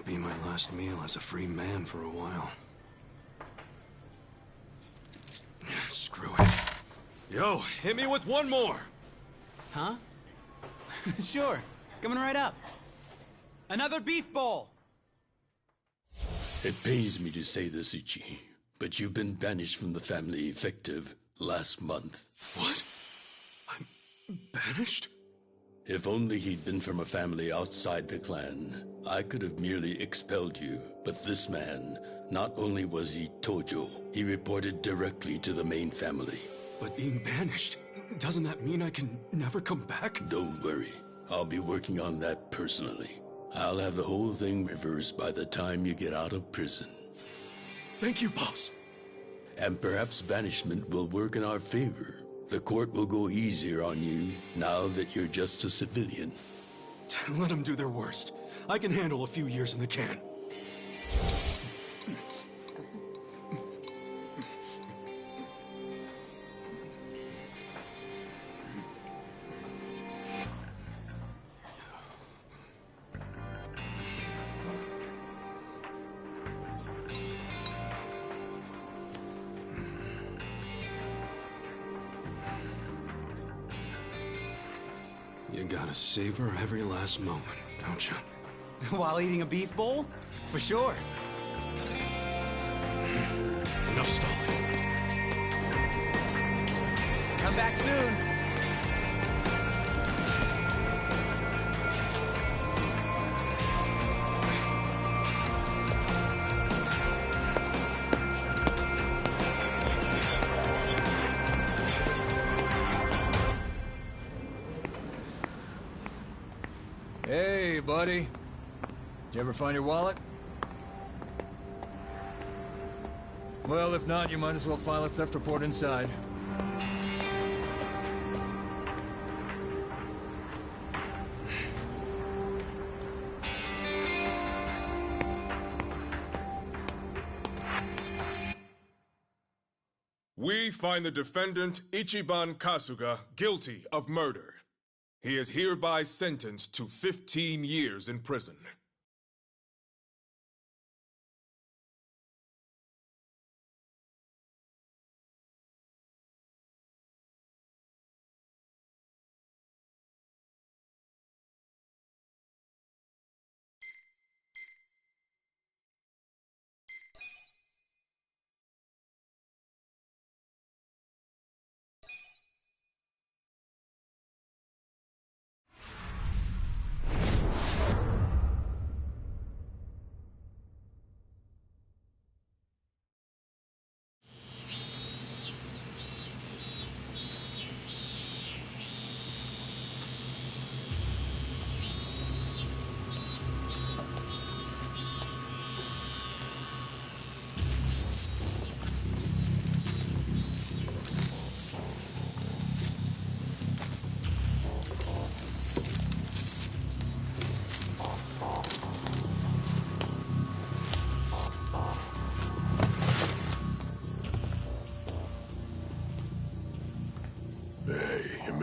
be my last meal as a free man for a while. Screw it. Yo, hit me with one more! Huh? Sure. Coming right up. Another beef bowl! It pains me to say this, Ichi, but you've been banished from the family effective last month. What? I'm banished? If only he'd been from a family outside the clan, I could have merely expelled you. But this man, not only was he Tojo, he reported directly to the main family. But being banished, doesn't that mean I can never come back? Don't worry, I'll be working on that personally. I'll have the whole thing reversed by the time you get out of prison. Thank you, boss. And perhaps banishment will work in our favor. The court will go easier on you now that you're just a civilian. Let them do their worst. I can handle a few years in the can. You gotta savor every last moment, don't you? While eating a beef bowl? For sure. Enough stalling. Come back soon. Hey, buddy. Did you ever find your wallet? Well, if not, you might as well file a theft report inside. We find the defendant, Ichiban Kasuga, guilty of murder. He is hereby sentenced to 15 years in prison.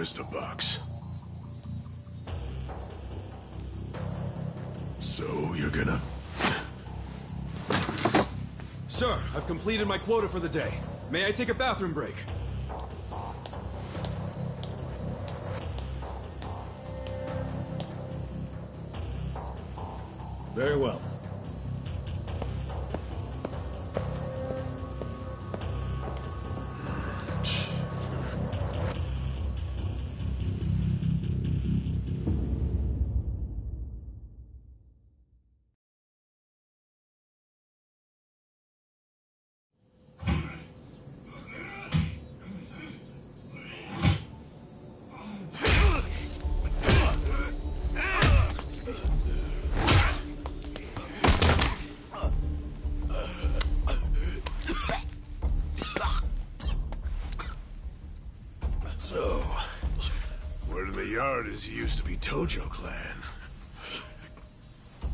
Mr. Box. So, you're gonna... Sir, I've completed my quota for the day. May I take a bathroom break? Very well. So, word in the yard is you used to be Tojo Clan.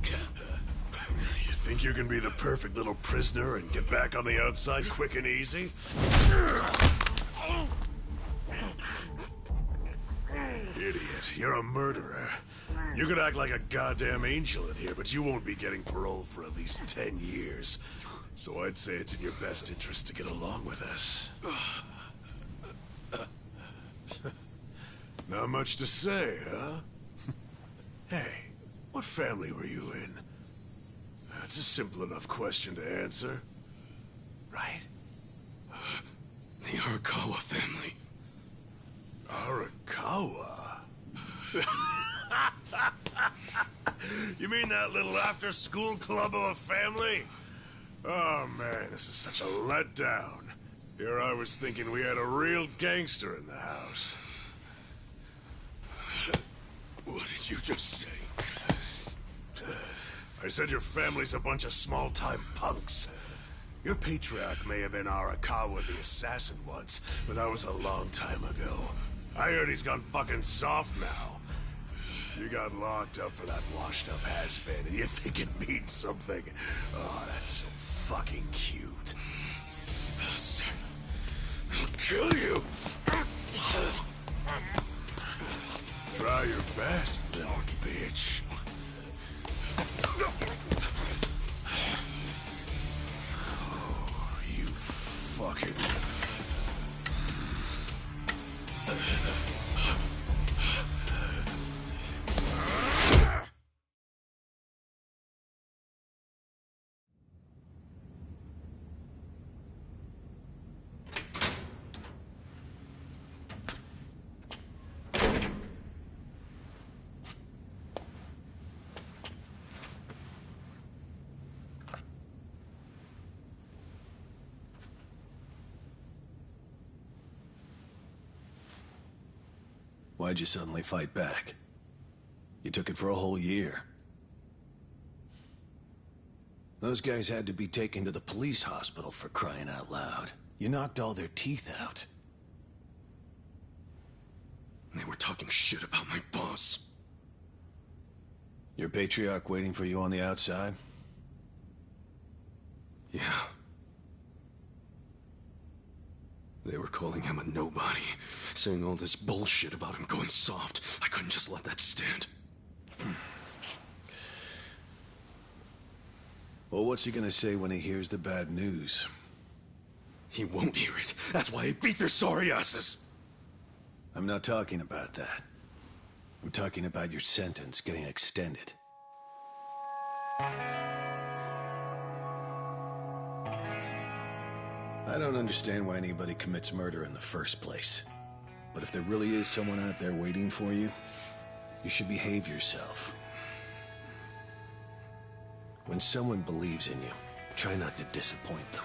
You think you can be the perfect little prisoner and get back on the outside quick and easy? Idiot, you're a murderer. You could act like a goddamn angel in here, but you won't be getting parole for at least 10 years. So I'd say it's in your best interest to get along with us. Not much to say, huh? Hey, what family were you in? That's a simple enough question to answer. Right? The Arakawa family. Arakawa? You mean that little after-school club of a family? Oh, man, this is such a letdown. Here I was thinking we had a real gangster in the house. What did you just say? I said your family's a bunch of small-time punks. Your patriarch may have been Arakawa the assassin once, but that was a long time ago. I heard he's gone fucking soft now. You got locked up for that washed-up has-been, and you think it means something. Oh, that's so fucking cute. Bastard. I'll kill you! Try your best, little bitch. Oh, you fucking... Why'd you suddenly fight back? You took it for a whole year. Those guys had to be taken to the police hospital for crying out loud. You knocked all their teeth out. They were talking shit about my boss. Your patriarch waiting for you on the outside? Yeah. They were calling him a nobody, saying all this bullshit about him going soft. I couldn't just let that stand. Well, what's he gonna say when he hears the bad news? He won't hear it. That's why he beat their sorry asses. I'm not talking about that. I'm talking about your sentence getting extended. I don't understand why anybody commits murder in the first place. But if there really is someone out there waiting for you, you should behave yourself. When someone believes in you, try not to disappoint them.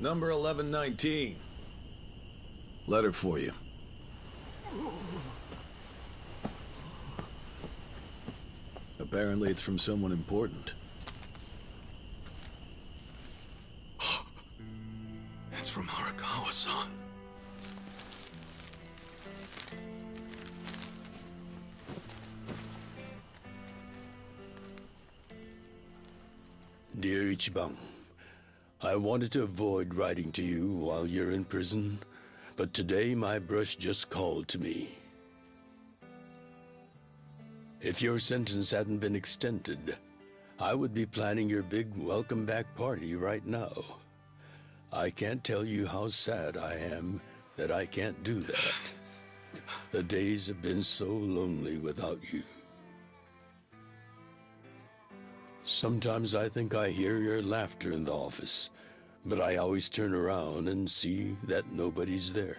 Number 1119. Letter for you. Apparently it's from someone important. It's from Arakawa-san. Dear Ichiban, I wanted to avoid writing to you while you're in prison, but today my brush just called to me. If your sentence hadn't been extended, I would be planning your big welcome back party right now. I can't tell you how sad I am that I can't do that. The days have been so lonely without you. Sometimes I think I hear your laughter in the office, but I always turn around and see that nobody's there.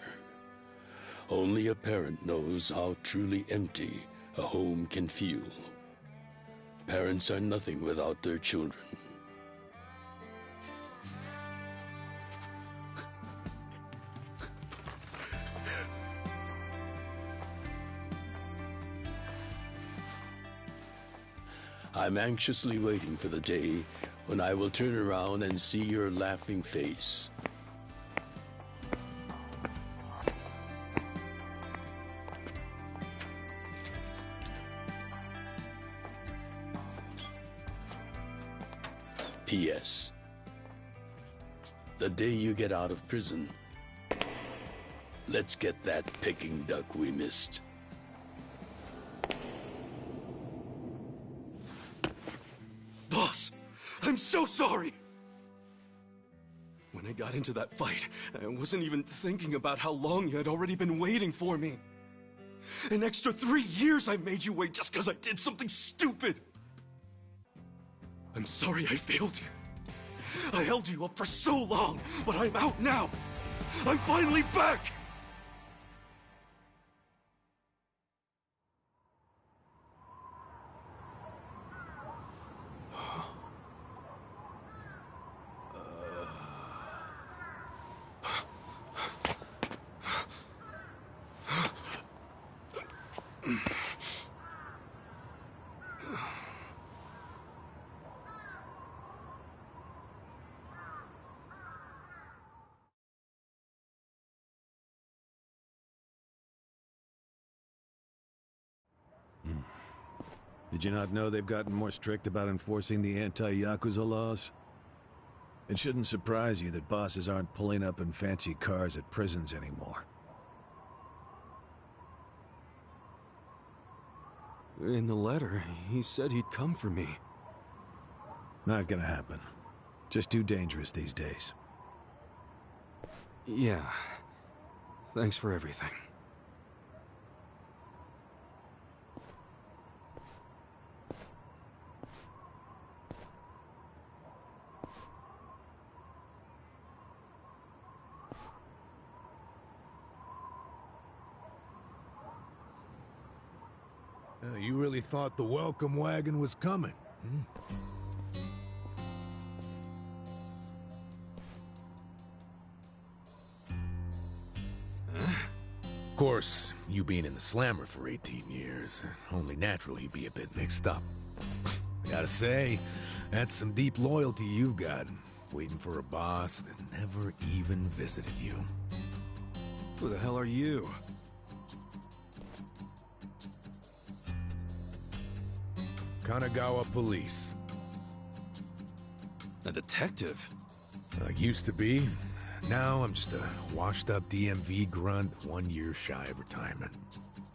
Only a parent knows how truly empty a home can feel. Parents are nothing without their children. I'm anxiously waiting for the day when I will turn around and see your laughing face. P.S. The day you get out of prison, let's get that Peking duck we missed. Boss, I'm so sorry! When I got into that fight, I wasn't even thinking about how long you had already been waiting for me. An extra 3 years I made you wait just because I did something stupid! I'm sorry I failed you. I held you up for so long, but I'm out now! I'm finally back! Did you not know they've gotten more strict about enforcing the anti-Yakuza laws? It shouldn't surprise you that bosses aren't pulling up in fancy cars at prisons anymore. In the letter, he said he'd come for me. Not gonna happen. Just too dangerous these days. Yeah. Thanks for everything. You really thought the welcome wagon was coming, hmm? Of course, you being in the slammer for 18 years, only natural you'd be a bit mixed up. Gotta say, that's some deep loyalty you've got, waiting for a boss that never even visited you. Who the hell are you? Kanagawa Police. A detective? Used to be. Now I'm just a washed-up DMV grunt 1 year shy of retirement.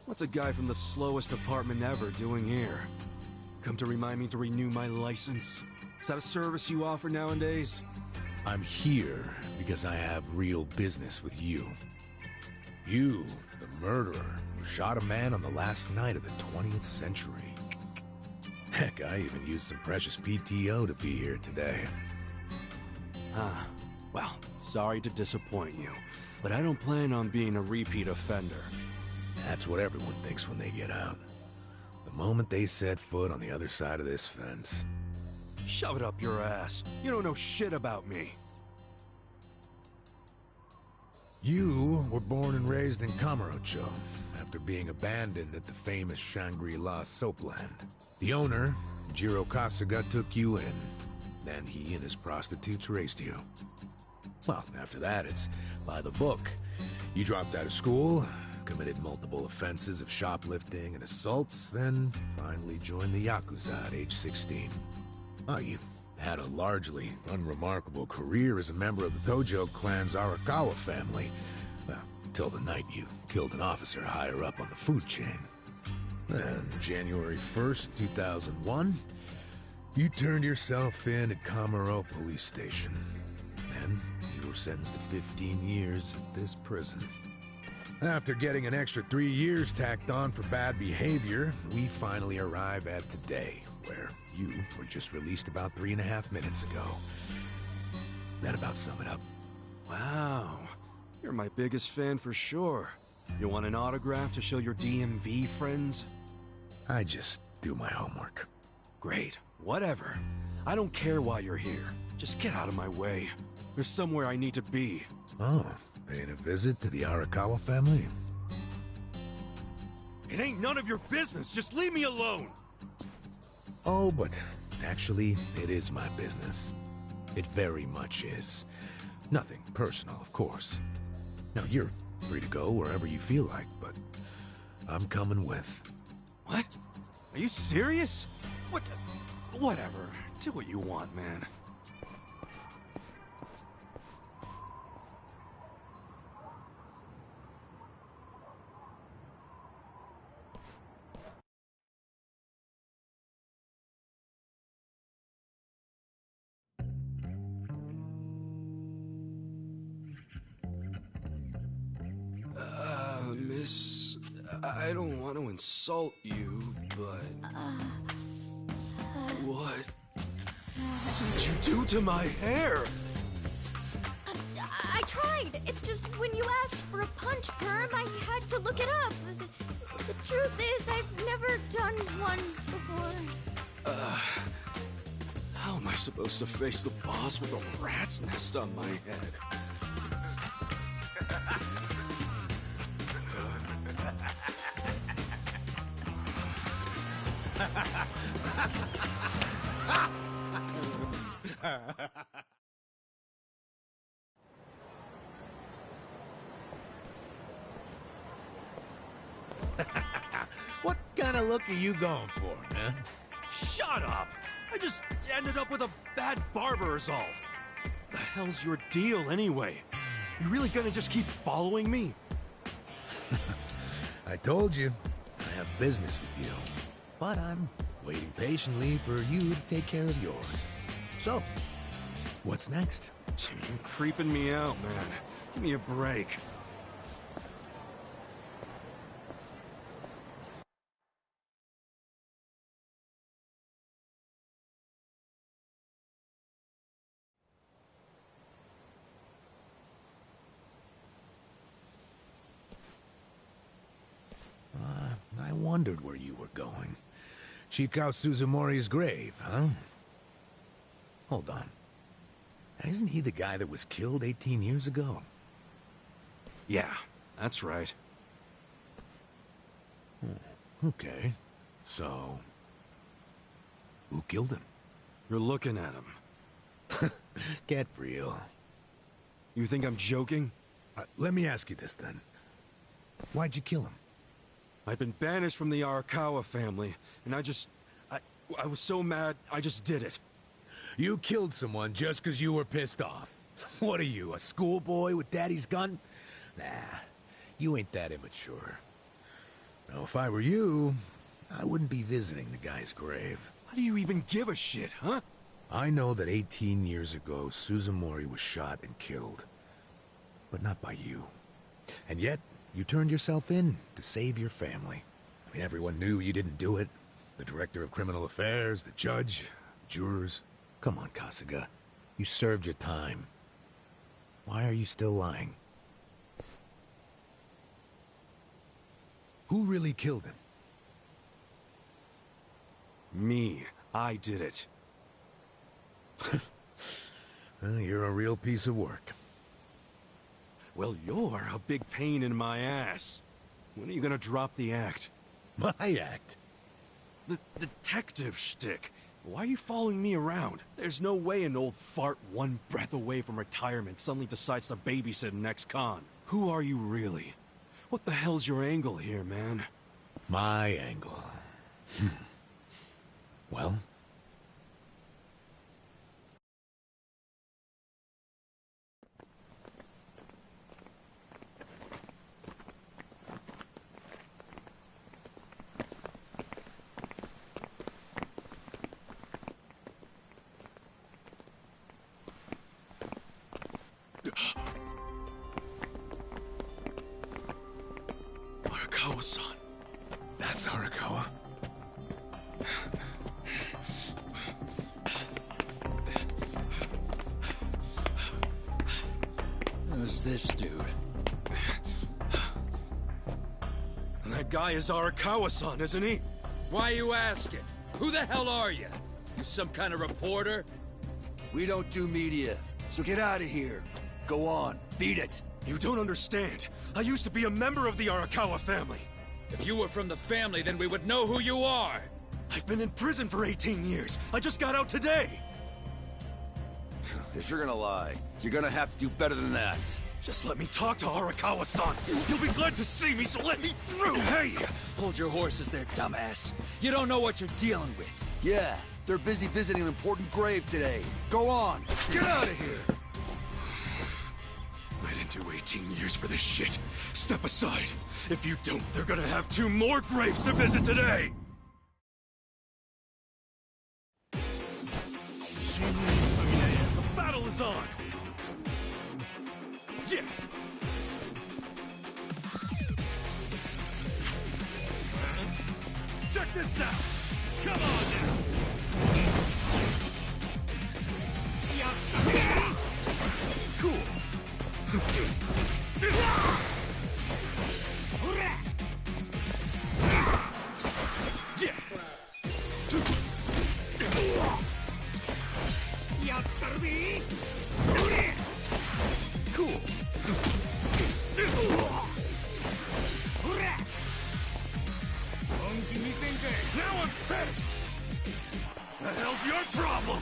What's a guy from the slowest department ever doing here? Come to remind me to renew my license? Is that a service you offer nowadays? I'm here because I have real business with you. You, the murderer, who shot a man on the last night of the 20th century. Heck, I even used some precious PTO to be here today. Ah, well, sorry to disappoint you, but I don't plan on being a repeat offender. That's what everyone thinks when they get out. The moment they set foot on the other side of this fence. Shove it up your ass. You don't know shit about me. You were born and raised in Kamurocho, after being abandoned at the famous Shangri-La soapland. The owner, Jiro Kasuga, took you in. Then he and his prostitutes raised you. Well, after that, it's by the book. You dropped out of school, committed multiple offenses of shoplifting and assaults, then finally joined the Yakuza at age 16. Oh, you had a largely unremarkable career as a member of the Tojo clan's Arakawa family. Well, till the night you killed an officer higher up on the food chain. Then, January 1st, 2001, you turned yourself in at Kamuro Police Station. Then, you were sentenced to 15 years at this prison. After getting an extra 3 years tacked on for bad behavior, we finally arrive at today, where you were just released about 3.5 minutes ago. That about sum it up. Wow, you're my biggest fan for sure. You want an autograph to show your DMV friends? I just do my homework. Great, whatever. I don't care why you're here. Just get out of my way. There's somewhere I need to be. Oh, paying a visit to the Arakawa family? It ain't none of your business. Just leave me alone. Oh, but actually, it is my business. It very much is. Nothing personal, of course. Now, you're free to go wherever you feel like, but I'm coming with. What? Are you serious? What? Whatever. Do what you want, man. Miss, I don't want to insult you, but... What did you do to my hair? I tried. It's just when you asked for a punch perm, I had to look it up. The truth is, I've never done one before. How am I supposed to face the boss with a rat's nest on my head? What kind of look are you going for, man? Shut up! I just ended up with a bad barber is all. The hell's your deal anyway? You really gonna just keep following me? I told you, I have business with you. But I'm waiting patiently for you to take care of yours. So, what's next? You're creeping me out, man. Give me a break. I wondered where you were going. Check out Suzumori's grave, huh? Hold on. Isn't he the guy that was killed 18 years ago? Yeah, that's right. Okay. So, who killed him? You're looking at him. Get real. You think I'm joking? Let me ask you this then. Why'd you kill him? I've been banished from the Arakawa family, and I was so mad, I just did it. You killed someone just because you were pissed off. What are you, a schoolboy with daddy's gun? Nah, you ain't that immature. Now, if I were you, I wouldn't be visiting the guy's grave. Why do you even give a shit, huh? I know that 18 years ago, Suzumori was shot and killed. But not by you. And yet, you turned yourself in to save your family. I mean, everyone knew you didn't do it. The director of criminal affairs, the judge, the jurors. Come on, Kasuga. You served your time. Why are you still lying? Who really killed him? Me. I did it. Well, you're a real piece of work. Well, you're a big pain in my ass. When are you gonna drop the act? My act? The detective shtick. Why are you following me around? There's no way an old fart one breath away from retirement suddenly decides to babysit an ex-con. Who are you really? What the hell's your angle here, man? My angle. Well? Arakawa-san. That's Arakawa. Who's this dude? That guy is Arakawa-san, isn't he? Why you asking? Who the hell are you? You some kind of reporter? We don't do media, so get out of here. Go on, beat it. You don't understand. I used to be a member of the Arakawa family. If you were from the family, then we would know who you are. I've been in prison for 18 years. I just got out today. If you're gonna lie, you're gonna have to do better than that. Just let me talk to Arakawa-san. You'll be glad to see me, so let me through. Hey! Hold your horses there, dumbass. You don't know what you're dealing with. Yeah, they're busy visiting an important grave today. Go on, get out of here! I didn't do 18 years for this shit. Step aside. If you don't, they're gonna have 2 more graves to visit today! The battle is on! Yeah! Check this out! Come on now! Cool! Yeah! Cool! Now I'm pissed! The hell's your problem?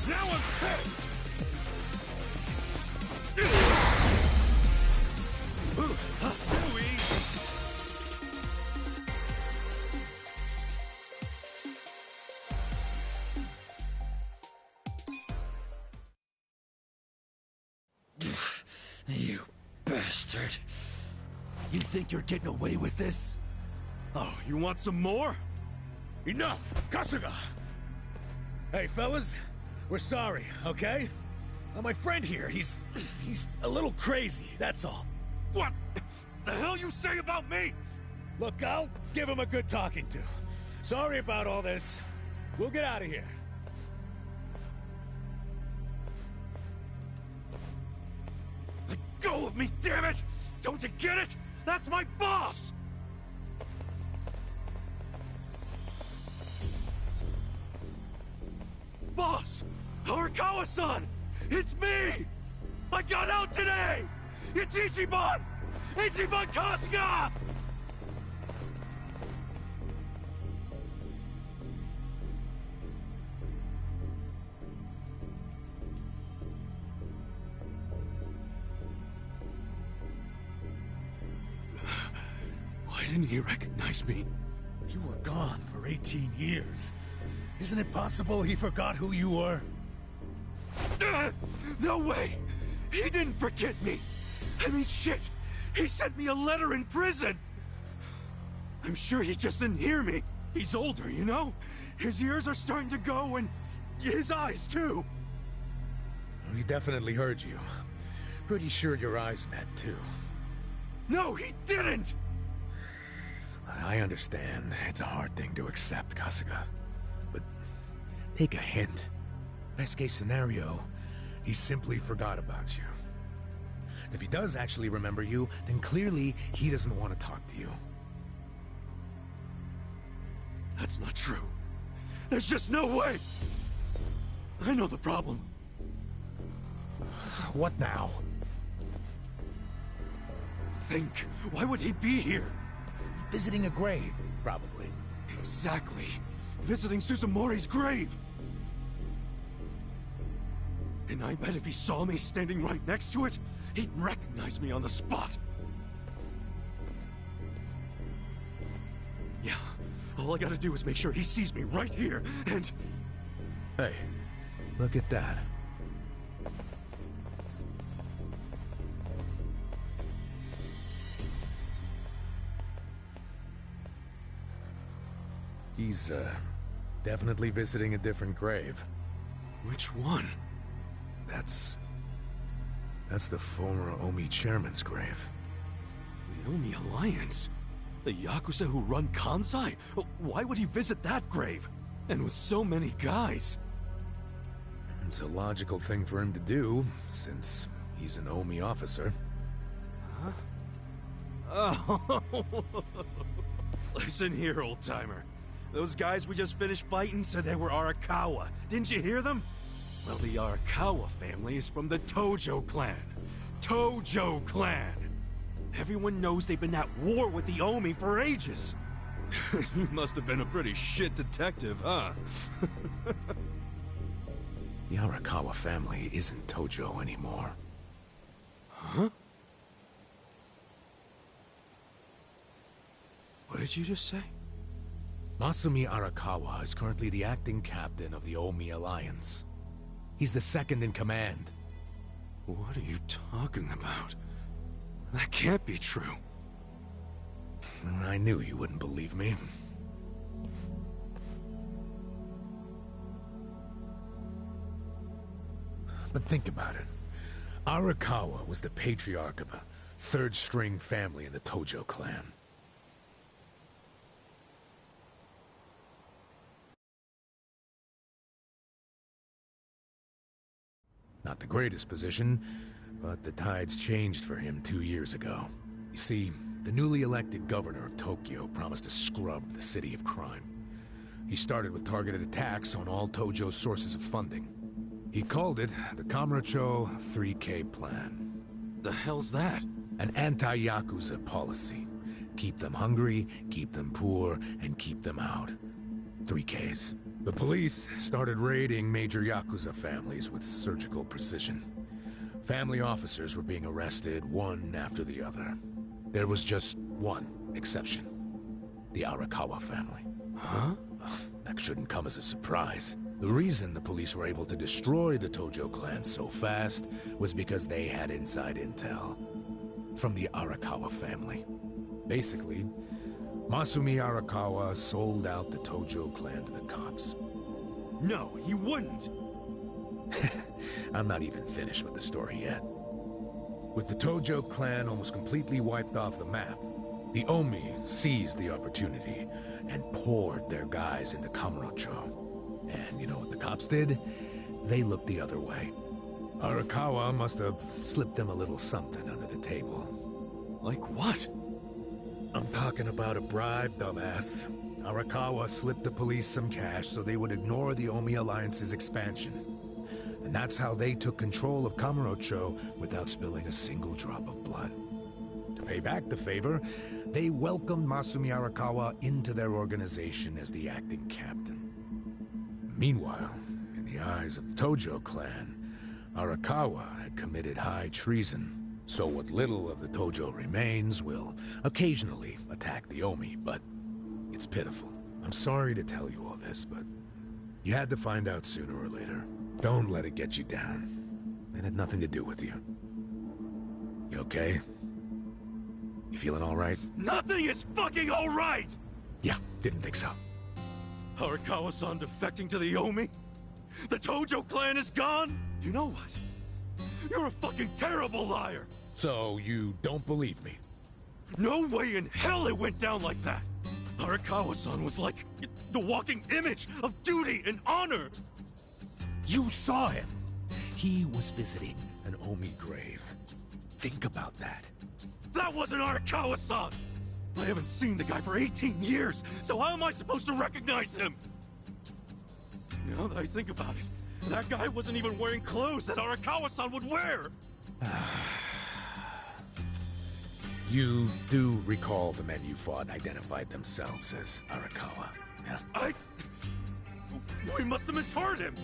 Now I'm pissed! Too easy! You bastard. You think you're getting away with this? Oh, you want some more? Enough! Kasuga! Hey, fellas, we're sorry, okay? My friend here, he's a little crazy, that's all. What the hell you say about me? Look, I'll give him a good talking to. Sorry about all this. We'll get out of here. Let go of me, damn it! Don't you get it? That's my boss! Boss! Arakawa-san! It's me! I got out today! It's Ichiban! Ichiban Kasuga! Why didn't he recognize me? You were gone for 18 years. Isn't it possible he forgot who you were? No way! He didn't forget me! I mean, shit! He sent me a letter in prison! I'm sure he just didn't hear me. He's older, you know? His ears are starting to go, and his eyes, too. He definitely heard you. Pretty sure your eyes met, too. No, he didn't! I understand. It's a hard thing to accept, Kasuga. But take a hint. Best case scenario, he simply forgot about you. If he does actually remember you, then clearly he doesn't want to talk to you. That's not true. There's just no way! I know the problem. What now? Think. Why would he be here? Visiting a grave, probably. Exactly. Visiting Suzumori's grave. And I bet if he saw me standing right next to it, he'd recognize me on the spot. Yeah, all I gotta do is make sure he sees me right here, and... Hey, look at that. He's, definitely visiting a different grave. Which one? That's the former Omi chairman's grave. The Omi Alliance? The Yakuza who run Kansai? Why would he visit that grave? And with so many guys? It's a logical thing for him to do, since he's an Omi officer. Huh? Oh. Listen here, old-timer. Those guys we just finished fighting said they were Arakawa. Didn't you hear them? Well, the Arakawa family is from the Tojo clan. Tojo clan! Everyone knows they've been at war with the Omi for ages. You must have been a pretty shit detective, huh? The Arakawa family isn't Tojo anymore. Huh? What did you just say? Masumi Arakawa is currently the acting captain of the Omi Alliance. He's the second in command. What are you talking about? That can't be true. I knew you wouldn't believe me. But think about it. Arakawa was the patriarch of a third-string family in the Tojo clan. Not the greatest position, but the tides changed for him 2 years ago. You see, the newly elected governor of Tokyo promised to scrub the city of crime. He started with targeted attacks on all Tojo's sources of funding. He called it the Kamurocho 3K Plan. The hell's that? An anti-Yakuza policy. Keep them hungry, keep them poor, and keep them out. 3Ks. The police started raiding major Yakuza families with surgical precision. Family officers were being arrested one after the other. There was just one exception. The Arakawa family. Huh? That shouldn't come as a surprise. The reason the police were able to destroy the Tojo clan so fast was because they had inside intel from the Arakawa family. Basically, Masumi Arakawa sold out the Tojo clan to the cops. No, he wouldn't! I'm not even finished with the story yet. With the Tojo clan almost completely wiped off the map, the Omi seized the opportunity and poured their guys into Kamurocho. And you know what the cops did? They looked the other way. Arakawa must have slipped them a little something under the table. Like what? I'm talking about a bribe, dumbass. Arakawa slipped the police some cash so they would ignore the Omi Alliance's expansion. And that's how they took control of Kamurocho without spilling a single drop of blood. To pay back the favor, they welcomed Masumi Arakawa into their organization as the acting captain. Meanwhile, in the eyes of the Tojo clan, Arakawa had committed high treason. So what little of the Tojo remains will occasionally attack the Omi, but it's pitiful. I'm sorry to tell you all this, but you had to find out sooner or later. Don't let it get you down. It had nothing to do with you. You okay? You feeling all right? Nothing is fucking all right! Yeah, didn't think so. Arakawa-san defecting to the Omi? The Tojo clan is gone? You know what? You're a fucking terrible liar! So you don't believe me? No way in hell it went down like that! Arakawa-san was like the walking image of duty and honor! You saw him! He was visiting an Omi grave. Think about that. That wasn't Arakawa-san! I haven't seen the guy for 18 years, so how am I supposed to recognize him? Now that I think about it, that guy wasn't even wearing clothes that Arakawa-san would wear! You do recall the men you fought identified themselves as Arakawa, yeah? We must have misheard him!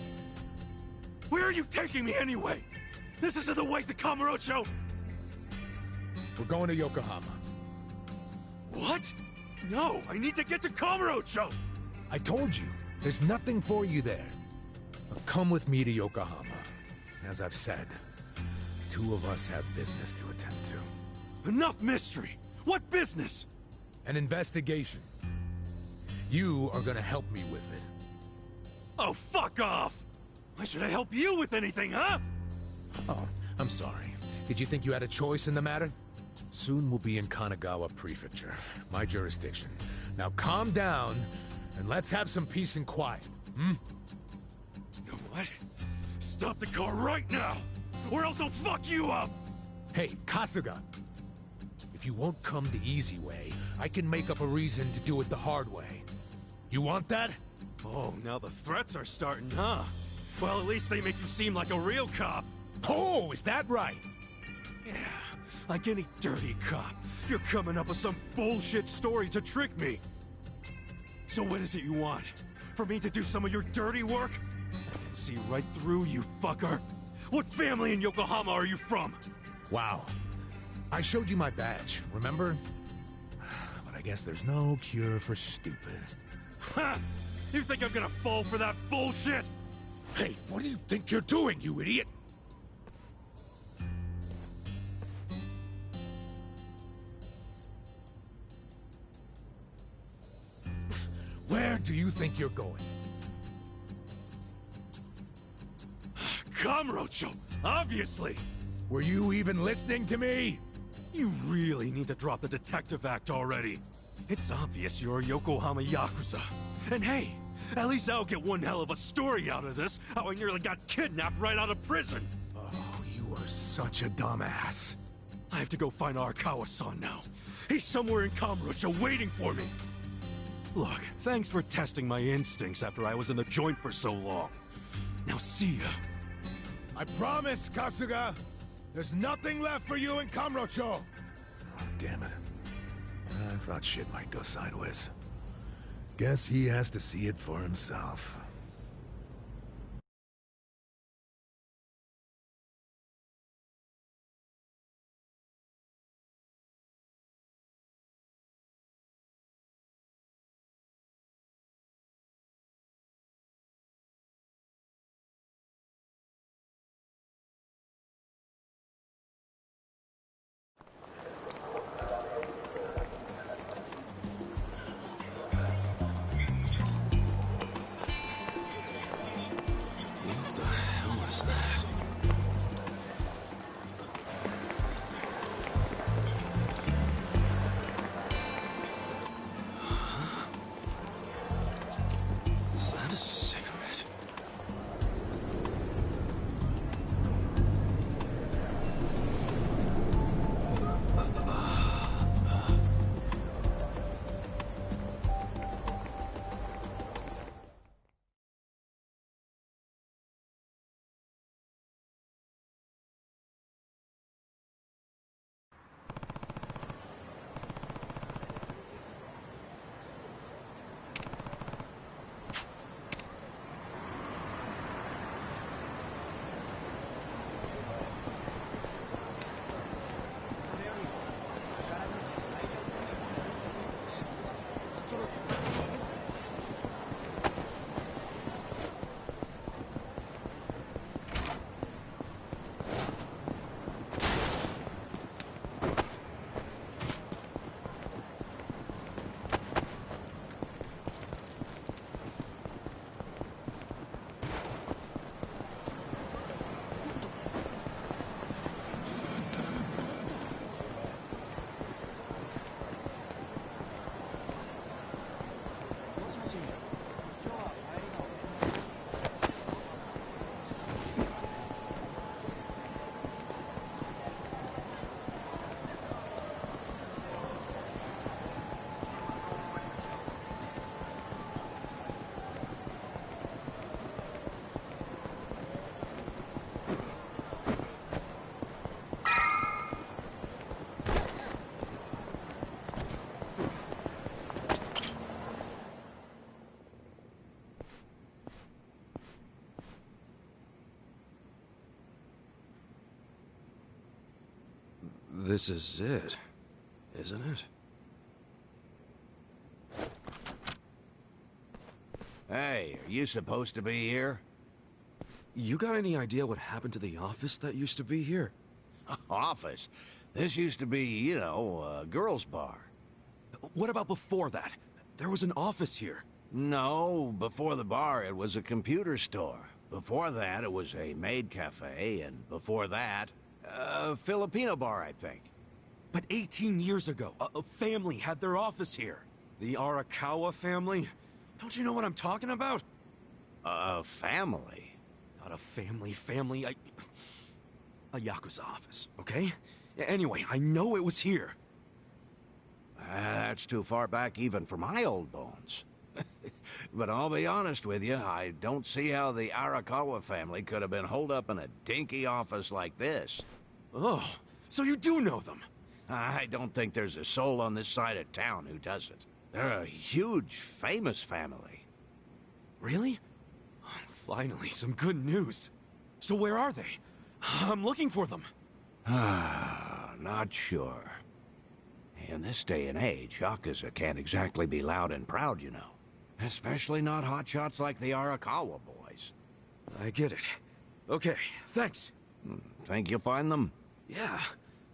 Where are you taking me anyway? This isn't the way to Kamurocho! We're going to Yokohama. What? No, I need to get to Kamurocho! I told you, there's nothing for you there. But come with me to Yokohama. As I've said, the two of us have business to attend to. Enough mystery! What business? An investigation. You are gonna help me with it. Oh, fuck off! Why should I help you with anything, huh? Oh, I'm sorry. Did you think you had a choice in the matter? Soon we'll be in Kanagawa Prefecture, my jurisdiction. Now calm down, and let's have some peace and quiet, hmm? You know what? Stop the car right now, or else I'll fuck you up! Hey, Kasuga! If you won't come the easy way, I can make up a reason to do it the hard way. You want that? Oh, now the threats are starting, huh? Well, at least they make you seem like a real cop. Oh, is that right? Yeah, Like any dirty cop, you're coming up with some bullshit story to trick me. So what is it you want? For me to do some of your dirty work? I can see right through you, fucker. What family in Yokohama are you from? Wow. I showed you my badge, remember? But I guess there's no cure for stupid. Ha! You think I'm gonna fall for that bullshit? Hey, what do you think you're doing, you idiot? Where do you think you're going? Kamurocho, obviously! Were you even listening to me? You really need to drop the detective act already. It's obvious you're a Yokohama Yakuza. And hey, at least I'll get one hell of a story out of this, how I nearly got kidnapped right out of prison. Oh, you are such a dumbass. I have to go find Arakawa-san now. He's somewhere in Kamurocho waiting for me. Look, thanks for testing my instincts after I was in the joint for so long. Now see ya. I promise, Kasuga! There's nothing left for you in Kamurocho! Oh, damn it. I thought shit might go sideways. Guess he has to see it for himself. What the hell is that? Huh? Is that a cigarette? This is it, isn't it? Hey, are you supposed to be here? You got any idea what happened to the office that used to be here? Office? This used to be, you know, a girls' bar. What about before that? There was an office here. No, before the bar it was a computer store. Before that it was a maid cafe, and before that, a Filipino bar, I think. But 18 years ago, a family had their office here. The Arakawa family? Don't you know what I'm talking about? A family? Not a family, a Yakuza office, okay? Anyway, I know it was here. That's too far back even for my old bones. But I'll be honest with you, I don't see how the Arakawa family could have been holed up in a dinky office like this. Oh, So you do know them? I don't think there's a soul on this side of town who doesn't. They're a huge, famous family. Really? Finally, some good news. So where are they? I'm looking for them. Not sure. In this day and age, Yakuza can't exactly be loud and proud, you know. Especially not hotshots like the Arakawa boys. I get it. Okay, thanks. Think you'll find them? Yeah.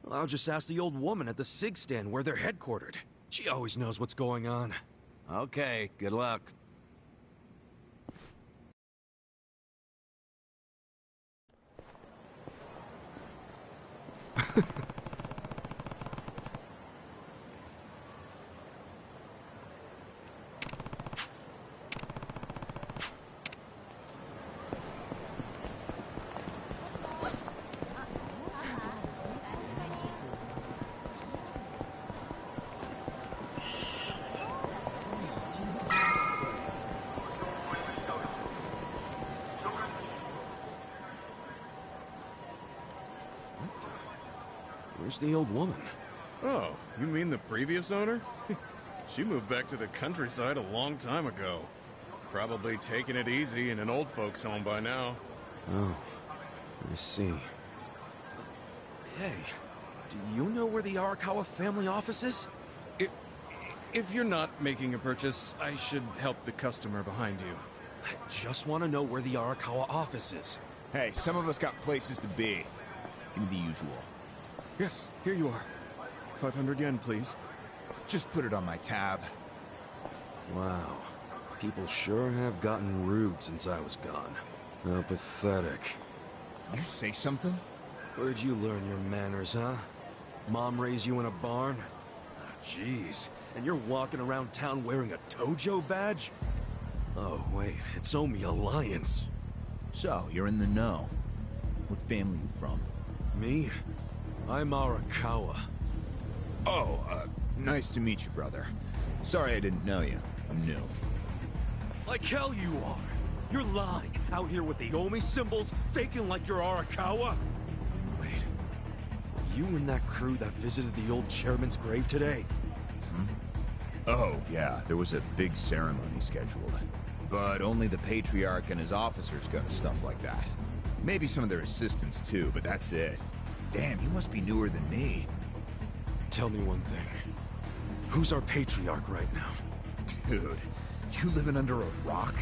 Well, I'll just ask the old woman at the SIG stand where they're headquartered. She always knows what's going on. Okay, good luck. Where's the old woman? Oh, you mean the previous owner? She moved back to the countryside a long time ago. Probably taking it easy in an old folks home by now. Oh, I see. Hey, do you know where the Arakawa family office is? If you're not making a purchase, I should help the customer behind you. I just want to know where the Arakawa office is. Hey, some of us got places to be. Give me the usual. Yes, here you are. 500 yen, please. Just put it on my tab. Wow. People sure have gotten rude since I was gone. How pathetic. You say something? Where'd you learn your manners, huh? Mom raised you in a barn? Ah, jeez. And you're walking around town wearing a Tojo badge? Oh, wait. It's Omi Alliance. So, you're in the know. What family you from? Me? I'm Arakawa. Oh, nice to meet you, brother. Sorry I didn't know you. I'm new. Like hell you are! You're lying, out here with the Omi symbols, faking like you're Arakawa! Wait, were you and that crew that visited the old chairman's grave today? Oh, yeah, there was a big ceremony scheduled. But only the Patriarch and his officers go to stuff like that. Maybe some of their assistants too, but that's it. Damn, you must be newer than me. Tell me one thing. Who's our Patriarch right now? Dude, you living under a rock?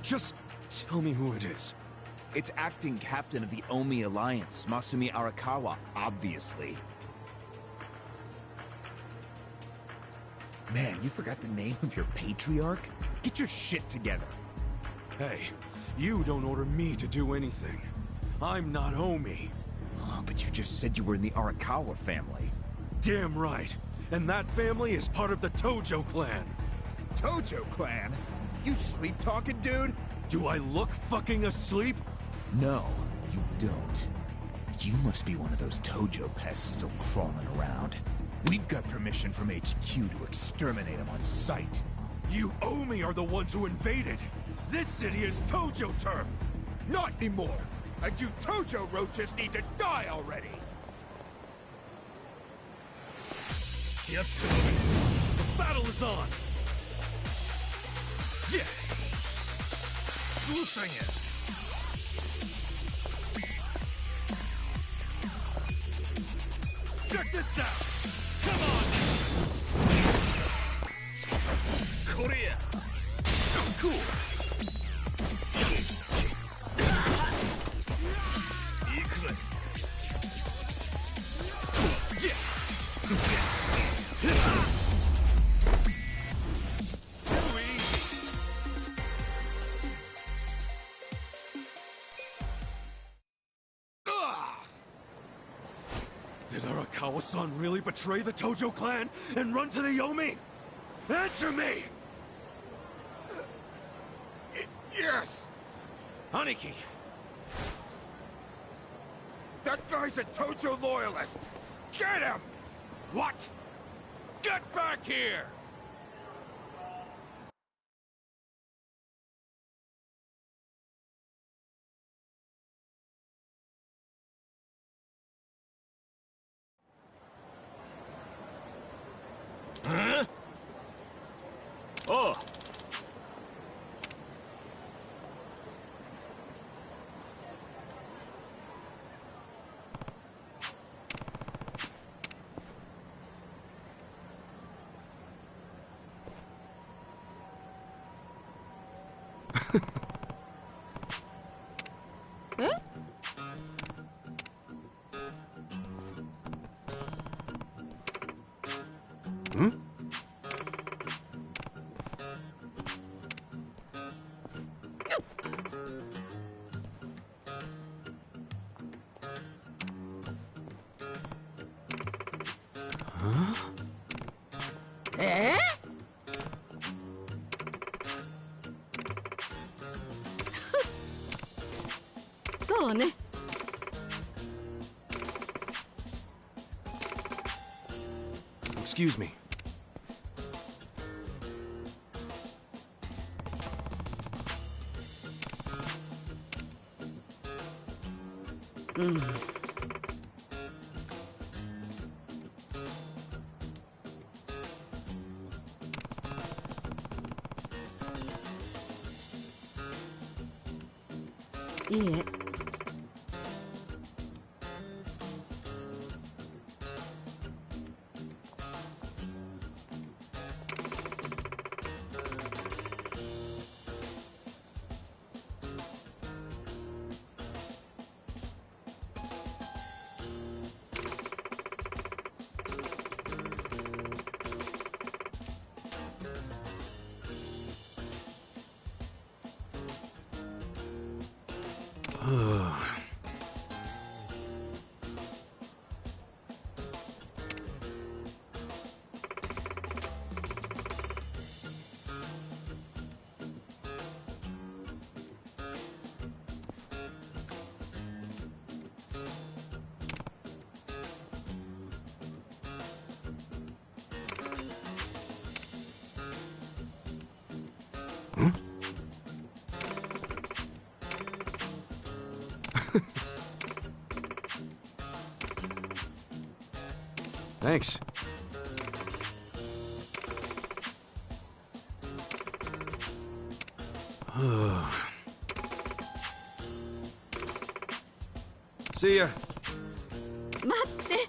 Just tell me who it is. It's acting captain of the Omi Alliance, Masumi Arakawa, obviously. Man, you forgot the name of your Patriarch? Get your shit together. Hey, you don't order me to do anything. I'm not Omi. Oh, but you just said you were in the Arakawa family. Damn right. And that family is part of the Tojo clan. Tojo clan? You sleep-talking, dude? Do I look fucking asleep? No, you don't. You must be one of those Tojo pests still crawling around. We've got permission from HQ to exterminate them on sight. You Omi are the ones who invaded. This city is Tojo turf. Not anymore. And you Tojo roaches need to die already. Get to it. The battle is on. Yeah. Losing it. Check this out. Come on. Korea. Oh, cool. Did Arakawa-san really betray the Tojo clan and run to the Yomi? Answer me! Yes! Aniki! That guy's a Tojo loyalist! Get him! What? Get back here! Huh? Oh. Huh? Hmm? Huh? そうね。Excuse me.いいえ。Thanks. See ya. 待って。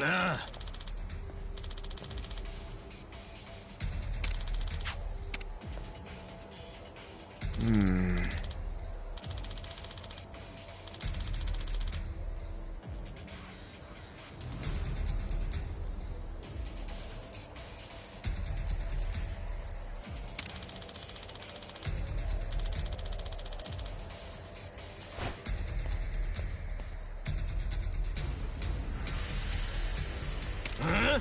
Nah. Huh?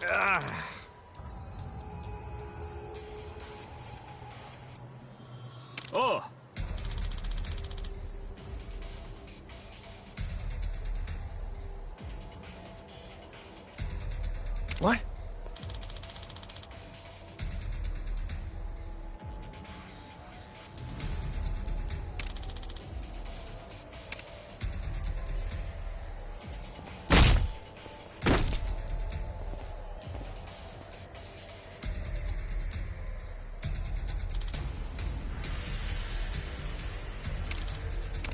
Ah. Oh. What?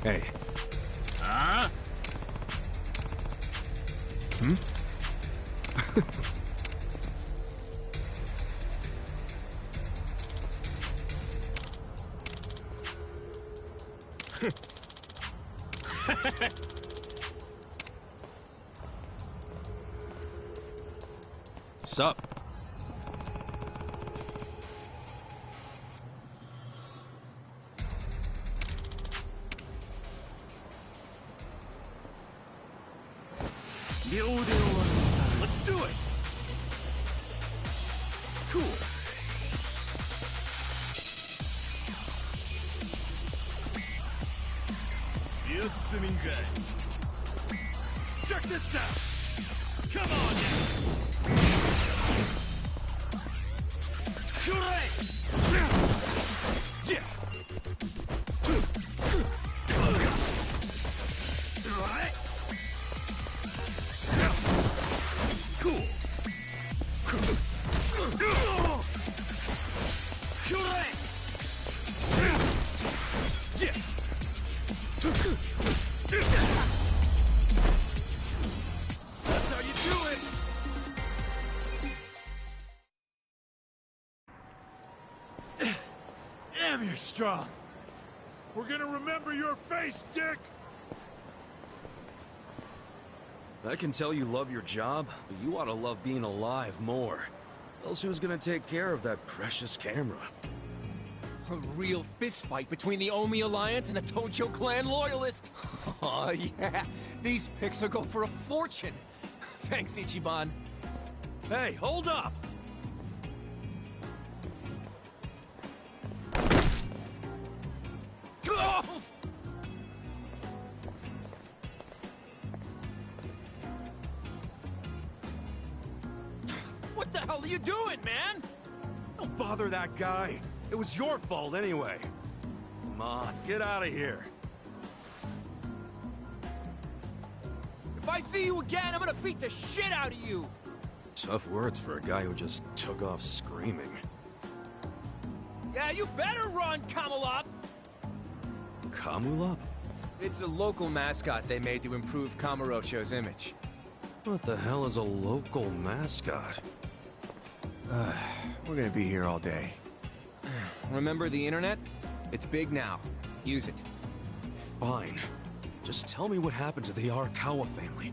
Hey. Huh? Hmm? Sup? Let's do it! Cool. Check this out! Come on now! Yeah! Cool! That's how you do it! Damn, you're strong. We're gonna remember your face, Dick! I can tell you love your job, but you ought to love being alive more. Else who's gonna take care of that precious camera? A real fistfight between the Omi Alliance and a Tojo clan loyalist. Oh, yeah. These pics will go for a fortune. Thanks, Ichiban. Hey, hold up! Oh! What the hell are you doing, man? Don't bother that guy. It was your fault anyway. Come on, get out of here. If I see you again, I'm gonna beat the shit out of you! Tough words for a guy who just took off screaming. Yeah, you better run, Kamalop! Kamulop? It's a local mascot they made to improve Kamurocho's image. What the hell is a local mascot? We're gonna be here all day. Remember the internet? It's big now. Use it. Fine. Just tell me what happened to the Arakawa family.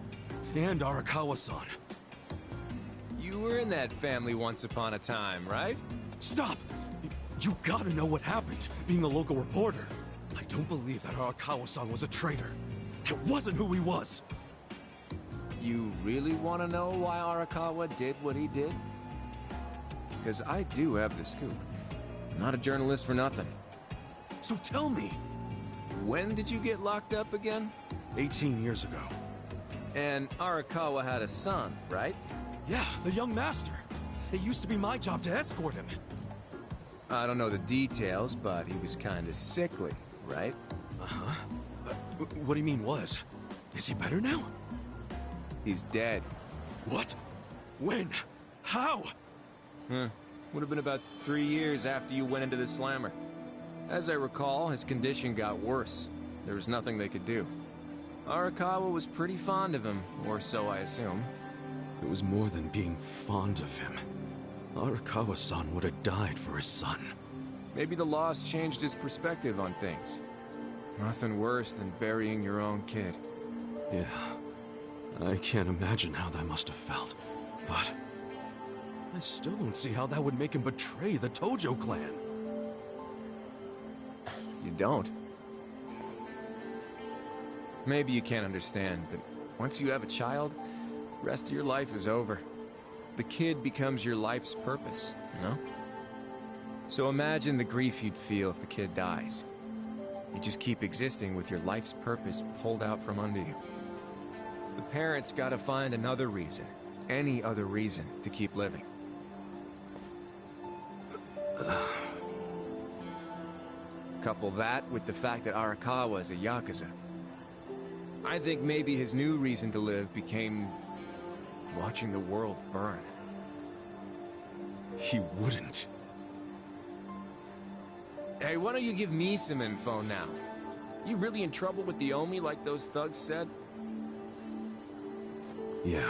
And Arakawa-san. You were in that family once upon a time, right? Stop! You gotta know what happened, being a local reporter. I don't believe that Arakawa-san was a traitor. It wasn't who he was. You really want to know why Arakawa did what he did? Because I do have the scoop. I'm not a journalist for nothing. So tell me. When did you get locked up again? 18 years ago. And Arakawa had a son, right? Yeah, the young master. It used to be my job to escort him. I don't know the details, but he was kind of sickly, right? Uh-huh. What do you mean was? Is he better now? He's dead. What? When? How? Would have been about 3 years after you went into the slammer. As I recall, his condition got worse. There was nothing they could do. Arakawa was pretty fond of him, or so I assume. It was more than being fond of him. Arakawa-san would have died for his son. Maybe the loss changed his perspective on things. Nothing worse than burying your own kid. Yeah. I can't imagine how that must have felt. But I still don't see how that would make him betray the Tojo clan. You don't? Maybe you can't understand, but once you have a child, the rest of your life is over. The kid becomes your life's purpose, you know? So imagine the grief you'd feel if the kid dies. You just keep existing with your life's purpose pulled out from under you. The parents gotta find another reason, any other reason, to keep living. Couple that with the fact that Arakawa is a Yakuza. I think maybe his new reason to live became watching the world burn. He wouldn't. Hey, why don't you give me some info now? You really in trouble with the Omi like those thugs said? Yeah.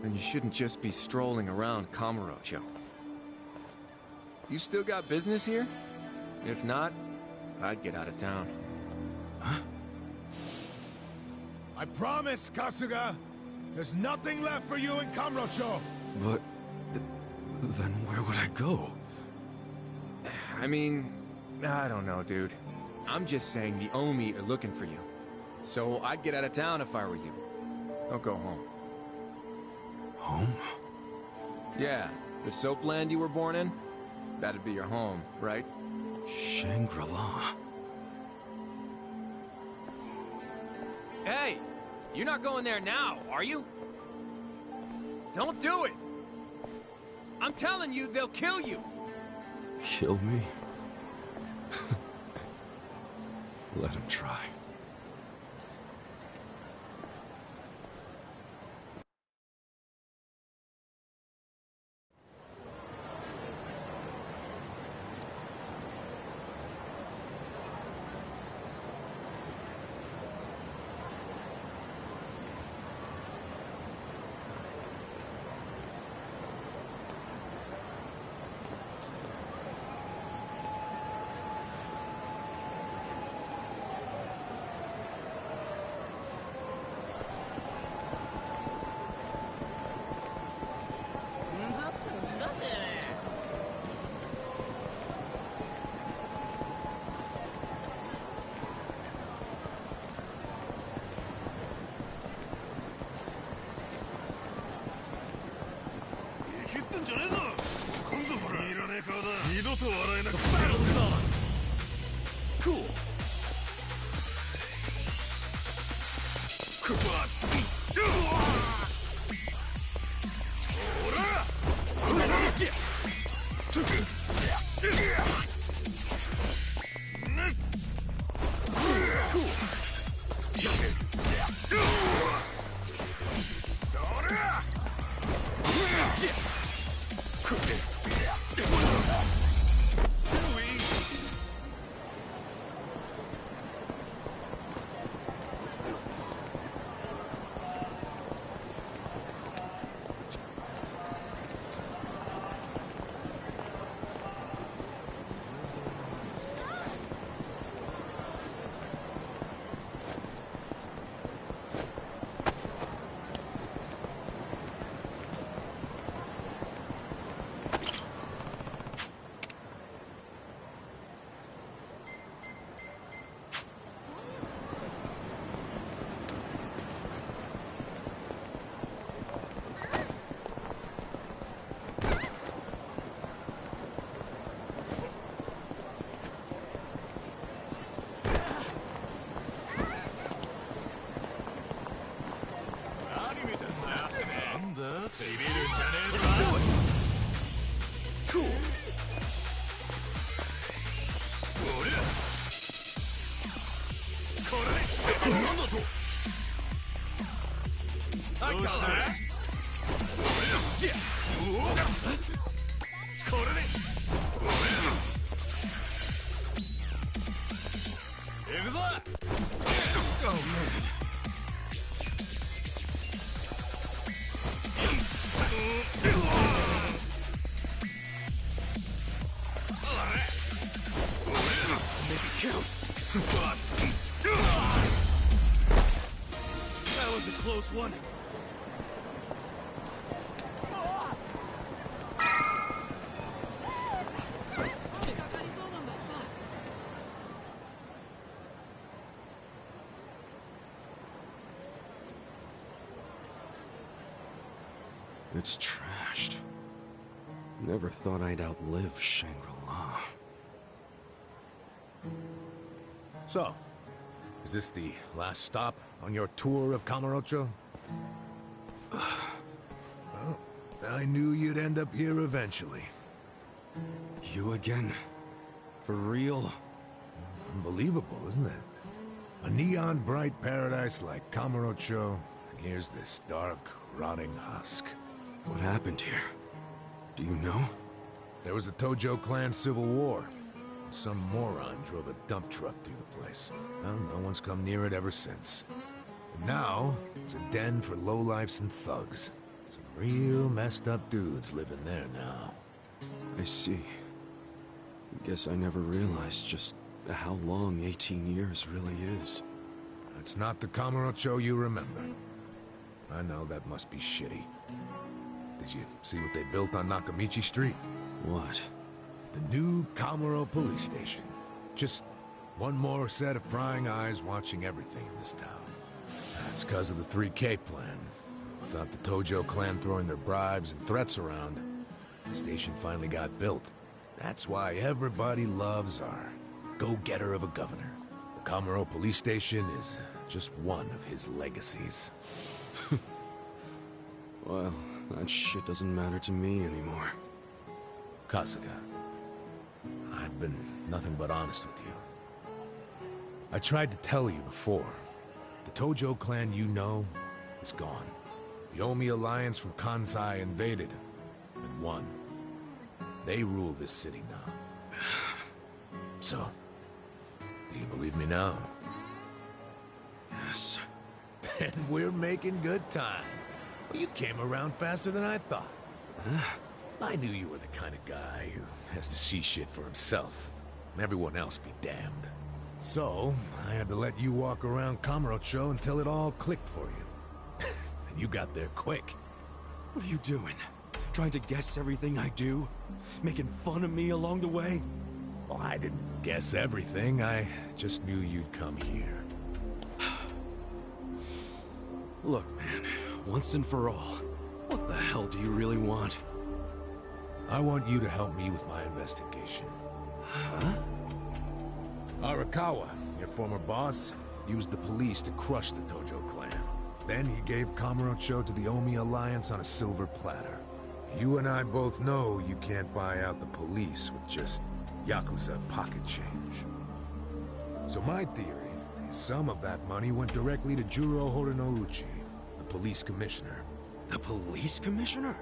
Then you shouldn't just be strolling around Kamurocho. You still got business here? If not, I'd get out of town. Huh? I promise, Kasuga! There's nothing left for you in Kamurocho! But... then where would I go? I mean, I don't know, dude. I'm just saying the Omi are looking for you. So I'd get out of town if I were you. Don't go home. Home? Yeah, the soapland you were born in? That'd be your home, right? Shangri-La. Hey! You're not going there now, are you? Don't do it! I'm telling you, they'll kill you! Kill me? Let him try. Cool. That was a close one. It's trashed. Never thought I'd outlive Shangri-La. So, is this the last stop on your tour of Kamurocho? Well, I knew you'd end up here eventually. You again? For real? Unbelievable, isn't it? A neon bright paradise like Kamurocho, and here's this dark, rotting husk. What happened here? Do you know? There was a Tojo clan civil war. Some moron drove a dump truck through the place. Well, no one's come near it ever since. And now, it's a den for lowlifes and thugs. Some real messed up dudes living there now. I see. Guess I never realized just how long 18 years really is. It's not the Kamurocho you remember. I know that must be shitty. Did you see what they built on Nakamichi Street? What? The new Kamuro police station. Just one more set of prying eyes watching everything in this town. That's because of the 3K plan. Without the Tojo clan throwing their bribes and threats around, the station finally got built. That's why everybody loves our go-getter of a governor. The Kamuro police station is just one of his legacies. Well, that shit doesn't matter to me anymore. Kasuga, I've been nothing but honest with you. I tried to tell you before. The Tojo clan you know is gone. The Omi alliance from Kansai invaded and won. They rule this city now. So, do you believe me now? Yes. Then we're making good time. Well, you came around faster than I thought. I knew you were the kind of guy who has to see shit for himself. And everyone else be damned. So, I had to let you walk around Kamurocho until it all clicked for you. And you got there quick. What are you doing? Trying to guess everything I do? Making fun of me along the way? Well, I didn't guess everything. I just knew you'd come here. Look, man, once and for all, what the hell do you really want? I want you to help me with my investigation. Huh? Arakawa, your former boss, used the police to crush the Tojo clan. Then he gave Kamurocho to the Omi alliance on a silver platter. You and I both know you can't buy out the police with just Yakuza pocket change. So my theory is some of that money went directly to Juro Horinouchi, the police commissioner. The police commissioner?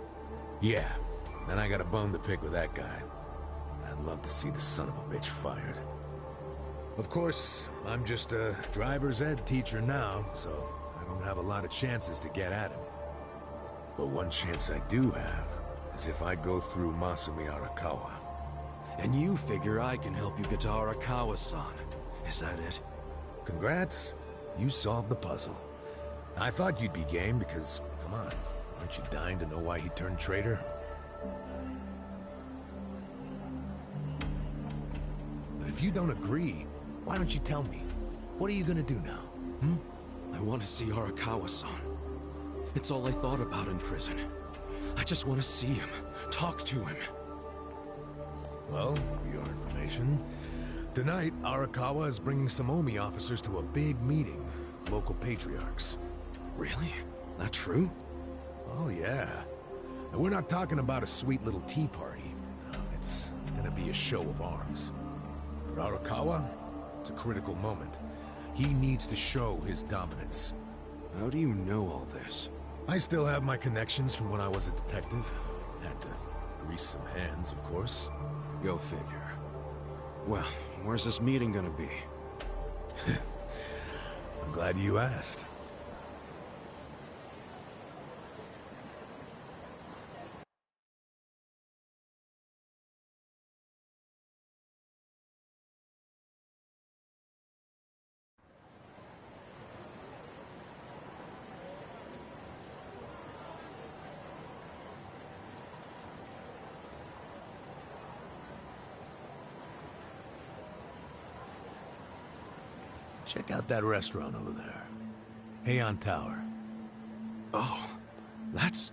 Yeah, and I got a bone to pick with that guy. I'd love to see the son of a bitch fired. Of course, I'm just a driver's ed teacher now, so I don't have a lot of chances to get at him. But one chance I do have is if I go through Masumi Arakawa. And you figure I can help you get to Arakawa-san. Is that it? Congrats. You solved the puzzle. I thought you'd be game because, come on, aren't you dying to know why he turned traitor? But if you don't agree, why don't you tell me? What are you gonna do now? I want to see Arakawa-san. It's all I thought about in prison. I just want to see him, talk to him. Well, for your information, tonight Arakawa is bringing some Omi officers to a big meeting with local patriarchs. Really? That true? Oh yeah. And we're not talking about a sweet little tea party. No, it's gonna be a show of arms. For Arakawa, it's a critical moment. He needs to show his dominance. How do you know all this? I still have my connections from when I was a detective. Had to grease some hands, of course. Go figure. Well, where's this meeting gonna be? I'm glad you asked. Check out that restaurant over there. Heian Tower. Oh, that's...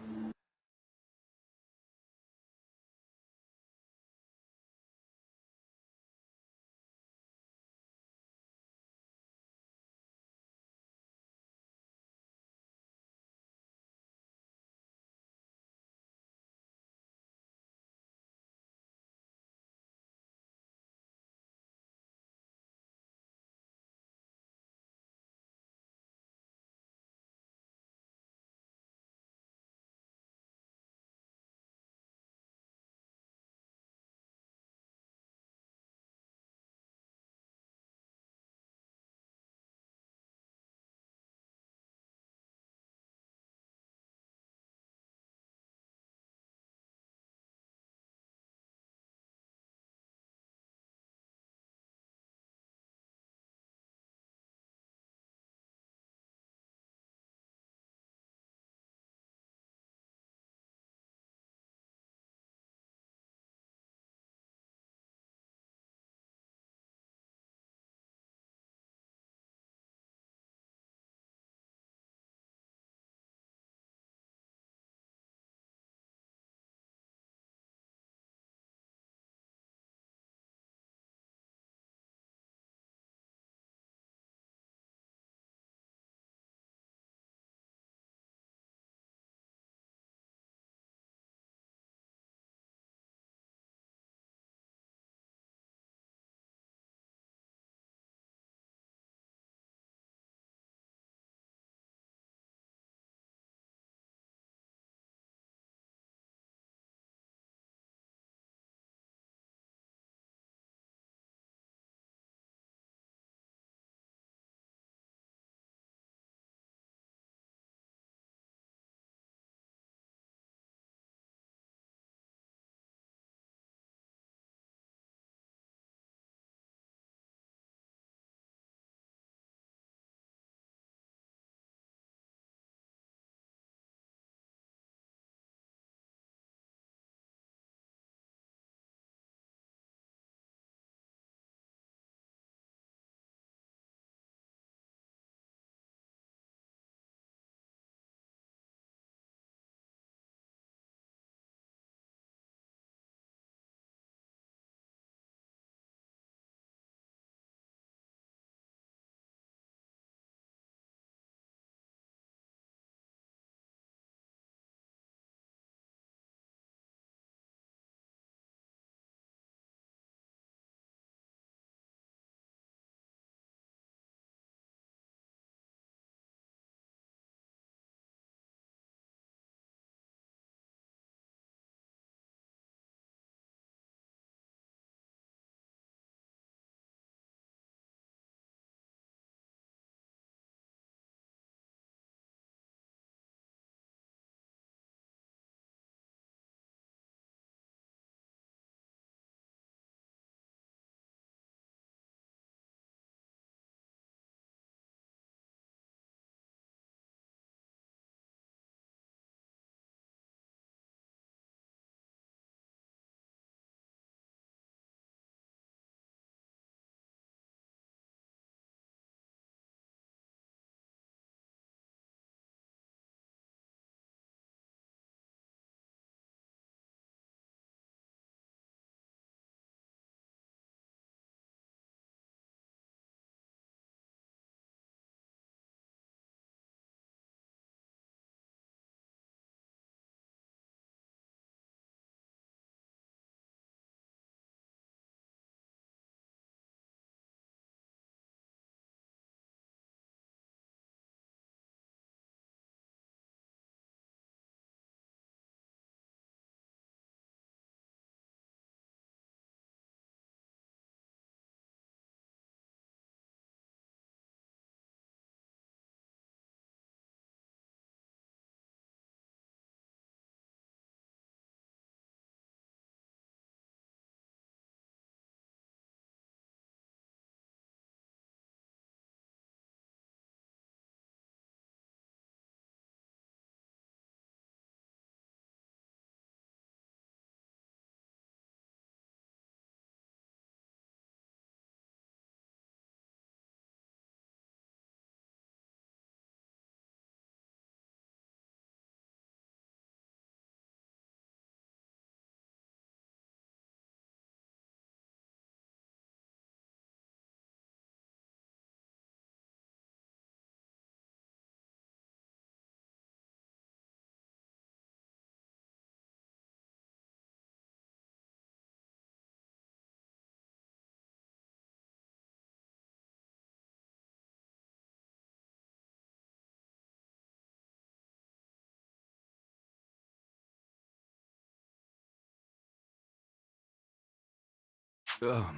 Oh,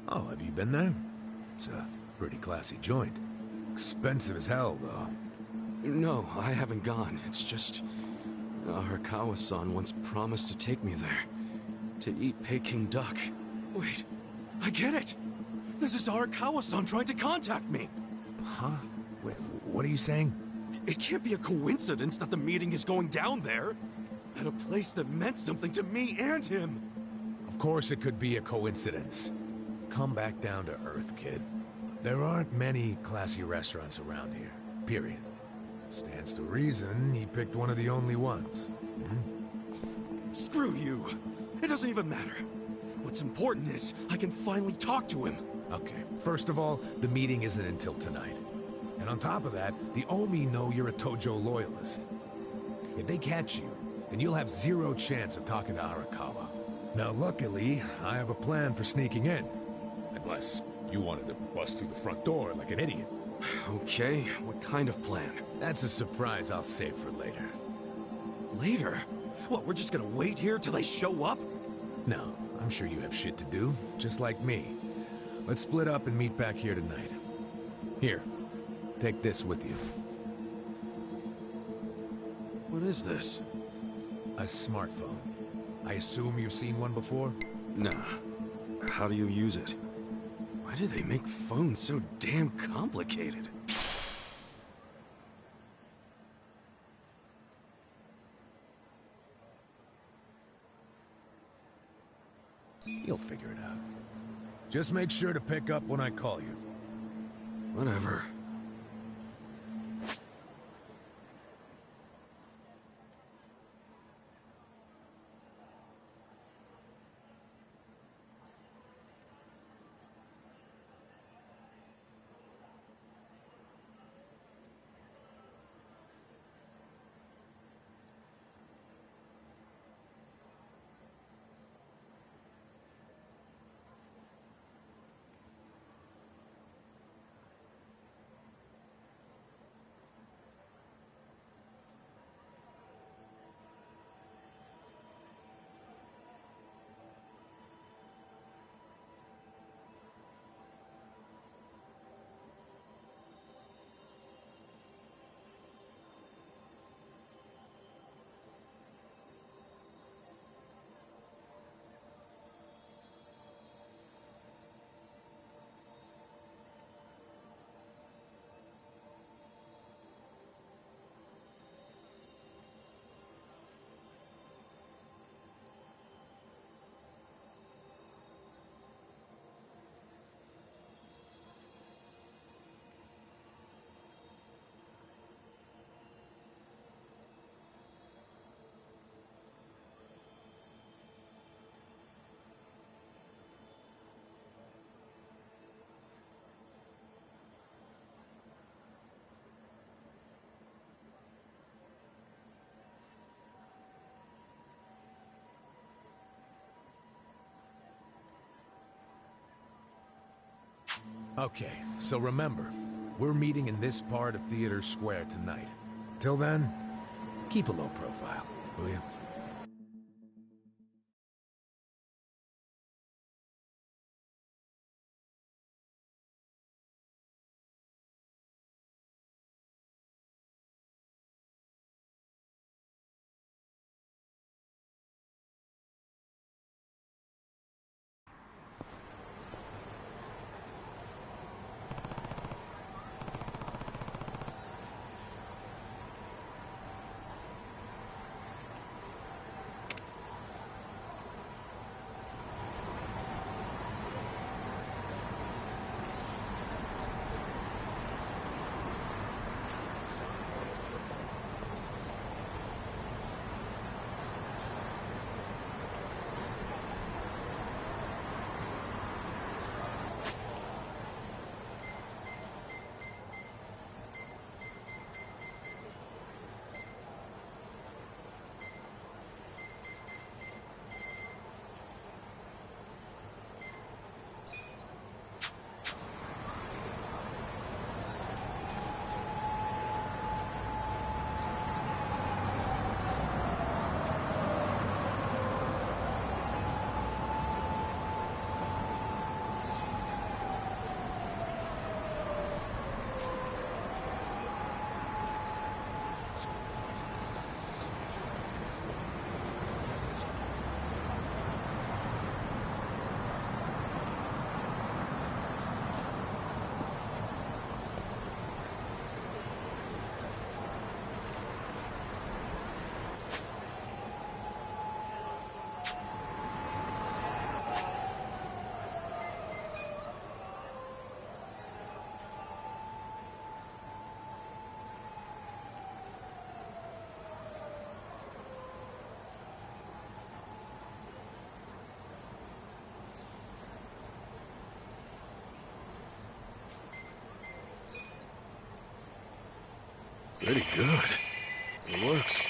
have you been there? It's a pretty classy joint. Expensive as hell, though. No, I haven't gone. It's just... Arakawa-san once promised to take me there. To eat Peking duck. Wait, I get it! This is Arakawa-san trying to contact me! Huh? Wait, what are you saying? It can't be a coincidence that the meeting is going down there. At a place that meant something to me and him. Of course it could be a coincidence. Come back down to earth, kid. There aren't many classy restaurants around here, period. Stands to reason he picked one of the only ones. Screw you. It doesn't even matter. What's important is I can finally talk to him. Okay, first of all, the meeting isn't until tonight. And on top of that, the Omi know you're a Tojo loyalist. If they catch you, then you'll have zero chance of talking to Arakawa. Now, luckily, I have a plan for sneaking in. Unless you wanted to bust through the front door like an idiot. Okay, what kind of plan? That's a surprise I'll save for later. Later? What, we're just gonna wait here till they show up? No, I'm sure you have shit to do, just like me. Let's split up and meet back here tonight. Here, take this with you. What is this? A smartphone. I assume you've seen one before? Nah. How do you use it? Why do they make phones so damn complicated? You'll figure it out. Just make sure to pick up when I call you. Whatever. Okay, so remember, we're meeting in this part of Theater Square tonight. Till then, keep a low profile, will you? Pretty good. It works.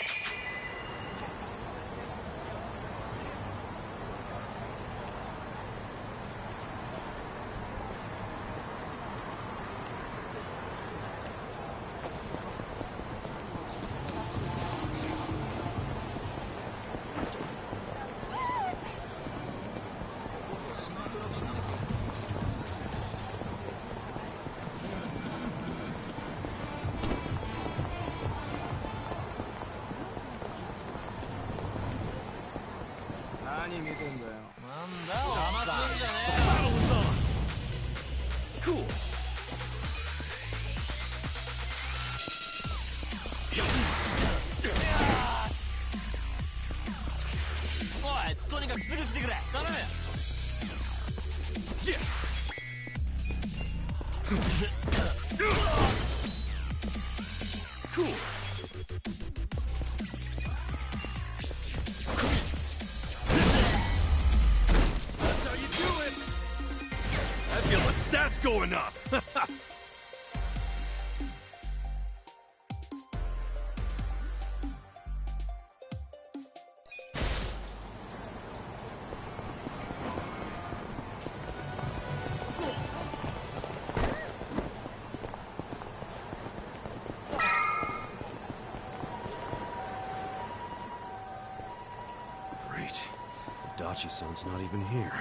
Cool. Cool. That's how you do it. I feel the stats going up. Great. Dachi-san's not even here.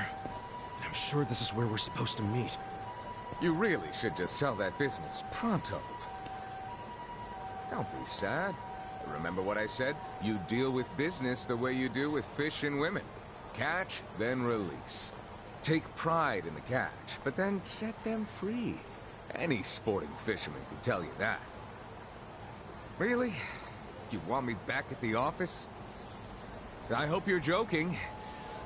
And I'm sure this is where we're supposed to meet. You really should just sell that business pronto. Don't be sad. Remember what I said? You deal with business the way you do with fish and women. Catch, then release. Take pride in the catch, but then set them free. Any sporting fisherman can tell you that. Really? You want me back at the office? I hope you're joking.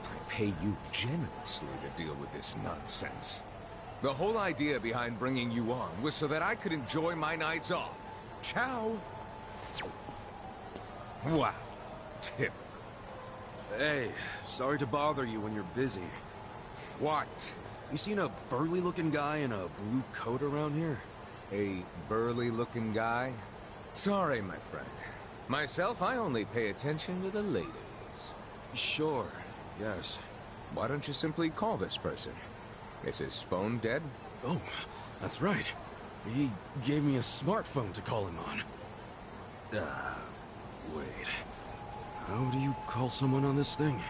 I pay you generously to deal with this nonsense. The whole idea behind bringing you on was so that I could enjoy my nights off. Ciao. Wow. Tip. Hey, sorry to bother you when you're busy. What? You seen a burly-looking guy in a blue coat around here? A burly-looking guy? Sorry, my friend. Myself, I only pay attention to the ladies. Sure, yes. Why don't you simply call this person? Is his phone dead? Oh, that's right. He gave me a smartphone to call him on. Wait. How do you call someone on this thing?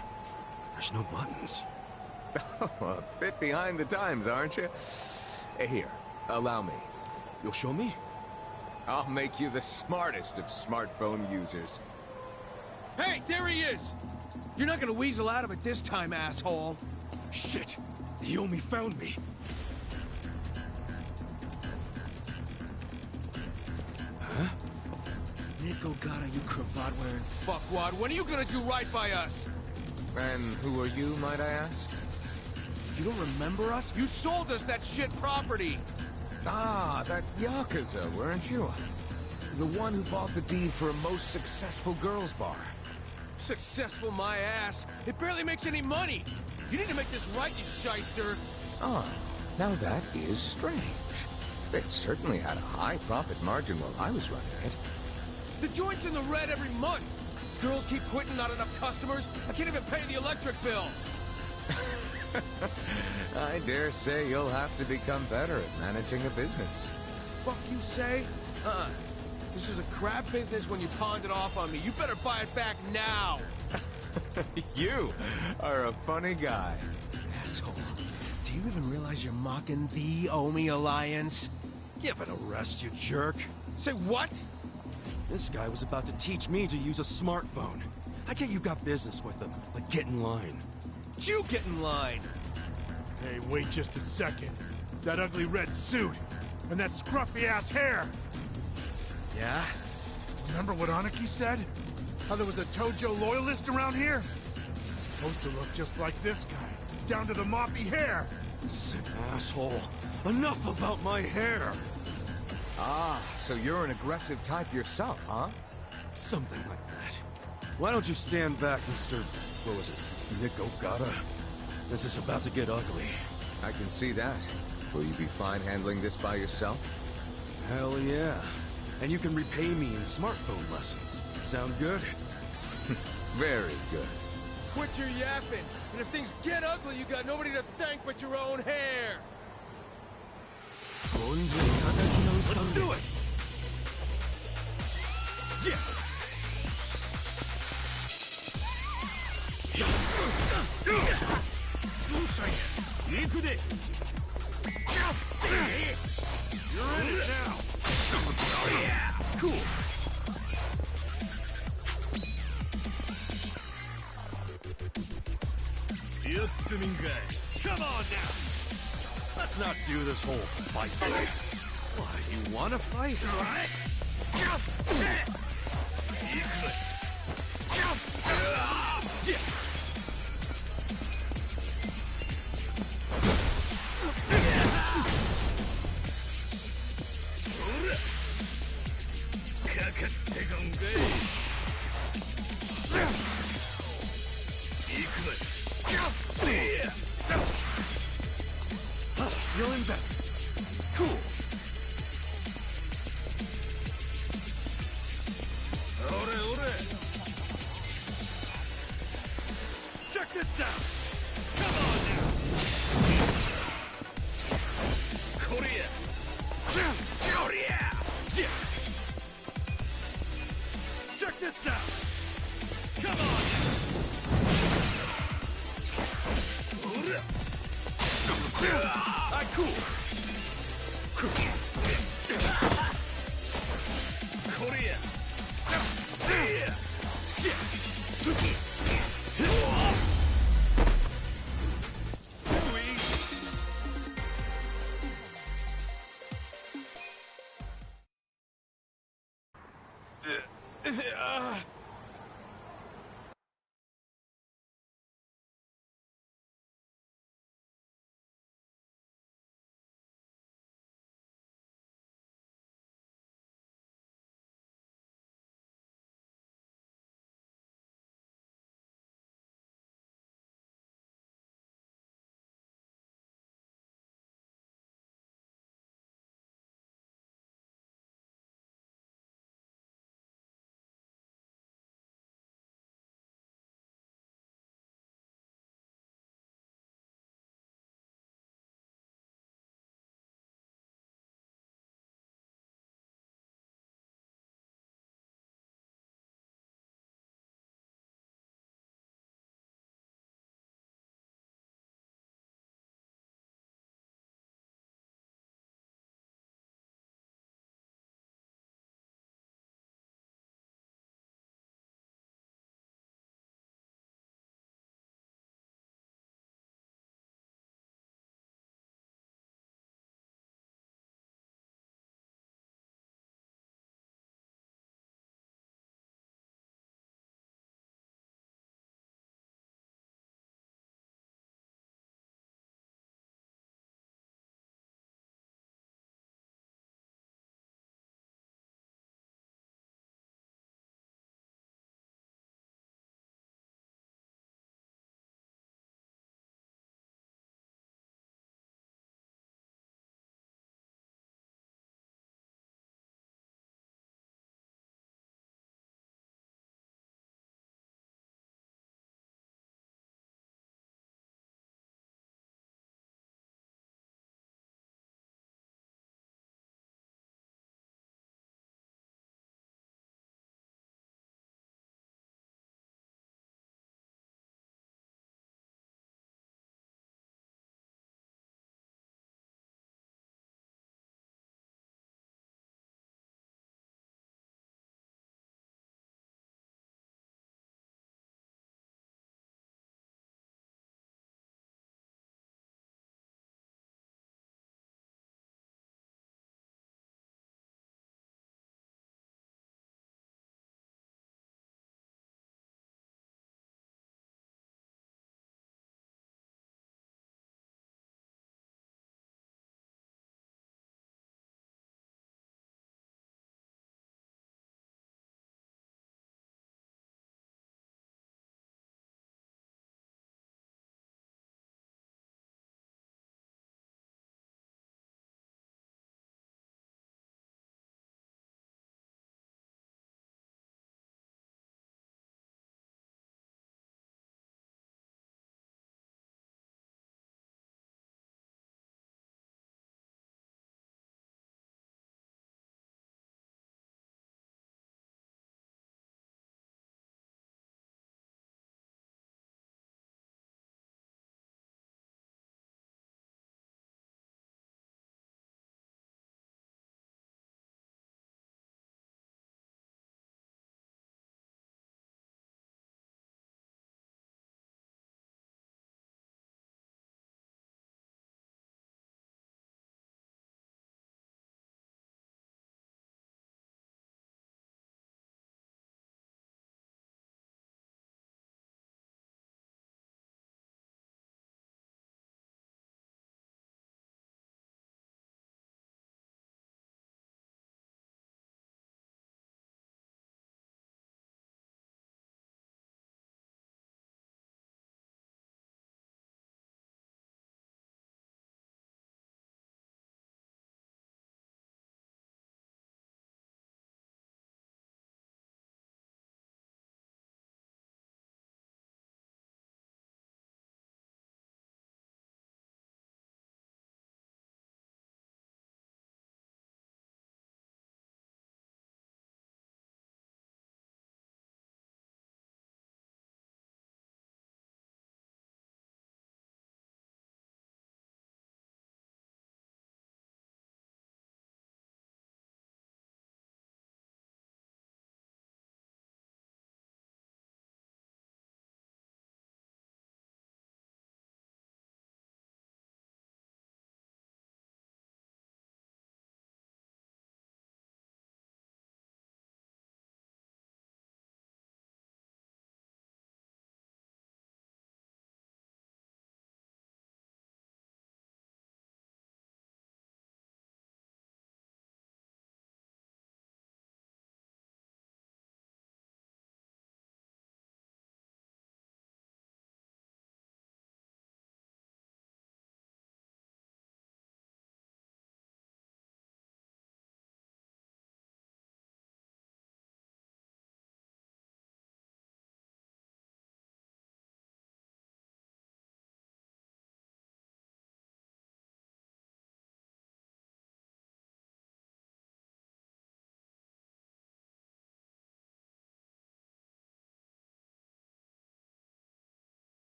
There's no buttons. A bit behind the times, aren't you? Here, allow me. You'll show me? I'll make you the smartest of smartphone users. Hey, there he is! You're not gonna weasel out of it this time, asshole. Shit! The Yomi found me! Huh? Nickel gotta you cravat-wearing fuckwad. When are you gonna do right by us? And who are you, might I ask? You don't remember us? You sold us that shit property! Ah, that Yakuza, weren't you? The one who bought the deed for a most successful girls' bar. Successful my ass. It barely makes any money. You need to make this right, you shyster. Ah, now that is strange. It certainly had a high profit margin while I was running it. The joint's in the red every month. Girls keep quitting, not enough customers. I can't even pay the electric bill. I dare say you'll have to become better at managing a business. Fuck you say? This was a crap business when you pawned it off on me. You better buy it back now. You are a funny guy. Asshole. Do you even realize you're mocking the Omi Alliance? Give it a rest, you jerk. Say what? This guy was about to teach me to use a smartphone. I get you got business with him, but get in line. You get in line. Hey, wait just a second. That ugly red suit, and that scruffy-ass hair. Yeah? Remember what Aniki said? How there was a Tojo loyalist around here? Supposed to look just like this guy, down to the moppy hair. Sick asshole. Enough about my hair! Ah, so you're an aggressive type yourself, huh? Something like that. Why don't you stand back, Mr. What was it? Nick Ogata? This is about to get ugly. I can see that. Will you be fine handling this by yourself? Hell yeah. and you can repay me in smartphone lessons. Sound good? Very good. Quit your yapping, and if things get ugly, you got nobody to thank but your own hair. Let's do it! Yeah! You're in it now. Cool. Come on now. Let's not do this whole fight thing. What, you wanna fight? Feeling better. Cool. Check this out. Come on now. Korea. Korea. Yeah. Check this out. Come on now. Cool. Korea.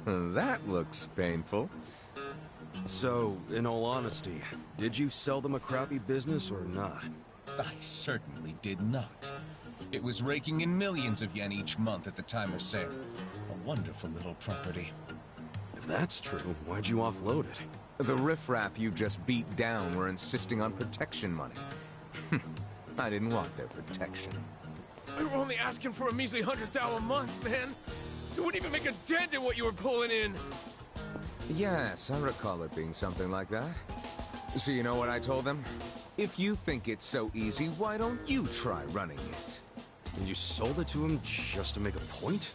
That looks painful. So, in all honesty, did you sell them a crappy business or not? I certainly did not. It was raking in millions of yen each month at the time of sale. A wonderful little property. If that's true, why'd you offload it? The riffraff you just beat down were insisting on protection money. I didn't want their protection. We were only asking for a measly 100,000 a month, man. You wouldn't even make a dent in what you were pulling in. Yes, I recall it being something like that. So you know what I told them? If you think it's so easy, why don't you try running it? And you sold it to him just to make a point?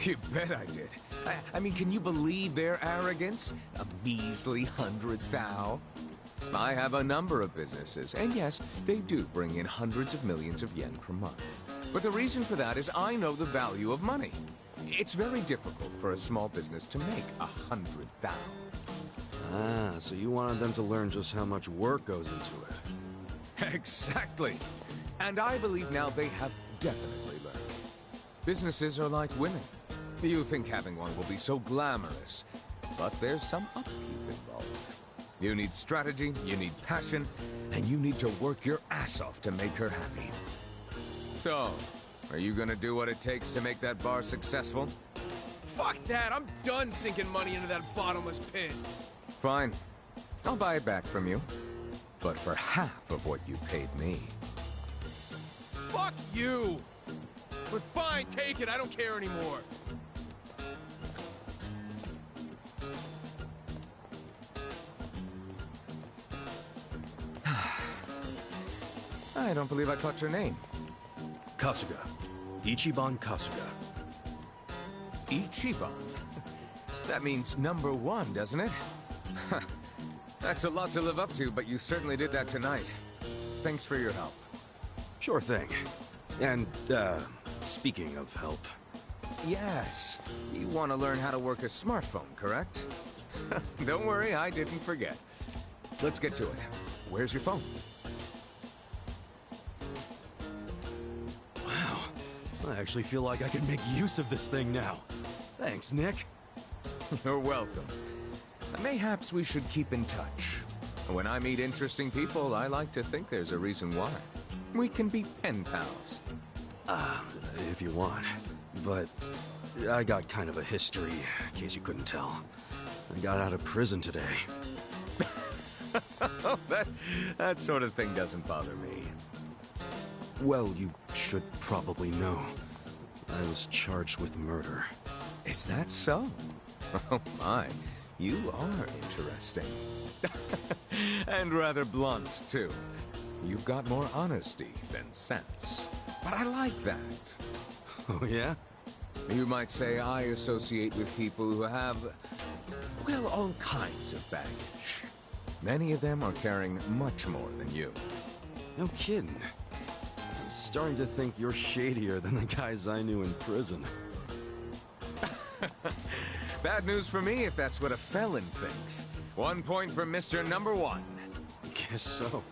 You bet I did. I mean, can you believe their arrogance? A measly 100,000? I have a number of businesses, and yes, they do bring in hundreds of millions of yen per month. But the reason for that is I know the value of money. It's very difficult for a small business to make 100,000. Ah, so you wanted them to learn just how much work goes into it. Exactly. And I believe now they have definitely learned. Businesses are like women. You think having one will be so glamorous, but there's some upkeep involved. You need strategy, you need passion, and you need to work your ass off to make her happy. So, are you gonna do what it takes to make that bar successful? Fuck that! I'm done sinking money into that bottomless pit. Fine. I'll buy it back from you. But for half of what you paid me. Fuck you! But fine, take it. I don't care anymore. I don't believe I caught your name. Kasuga. Ichiban Kasuga. Ichiban? That means number one, doesn't it? That's a lot to live up to, but you certainly did that tonight. Thanks for your help. Sure thing. And, speaking of help... Yes. You want to learn how to work a smartphone, correct? Don't worry, I didn't forget. Let's get to it. Where's your phone? Wow. I actually feel like I can make use of this thing now. Thanks, Nick. You're welcome. Mayhaps we should keep in touch. When I meet interesting people, I like to think there's a reason why. We can be pen pals. If you want. But I got kind of a history, in case you couldn't tell. I got out of prison today. that sort of thing doesn't bother me. Well, you should probably know. I was charged with murder. Is that so? Oh my, you are interesting. And rather blunt, too. You've got more honesty than sense. But I like that. Oh, yeah? You might say I associate with people who have, well, all kinds of baggage. Many of them are carrying much more than you. No kidding. I'm starting to think you're shadier than the guys I knew in prison. Bad news for me if that's what a felon thinks. 1 point for Mr. Number One. Guess so.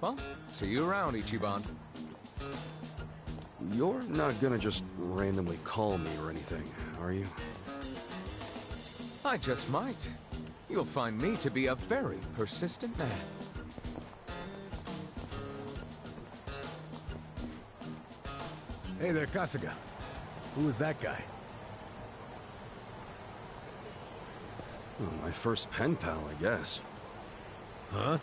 Well, see you around, Ichiban. You're not gonna just randomly call me or anything, are you? I just might. You'll find me to be a very persistent man. Hey there, Kasuga. Who was that guy? Well, my first pen pal, I guess. Huh?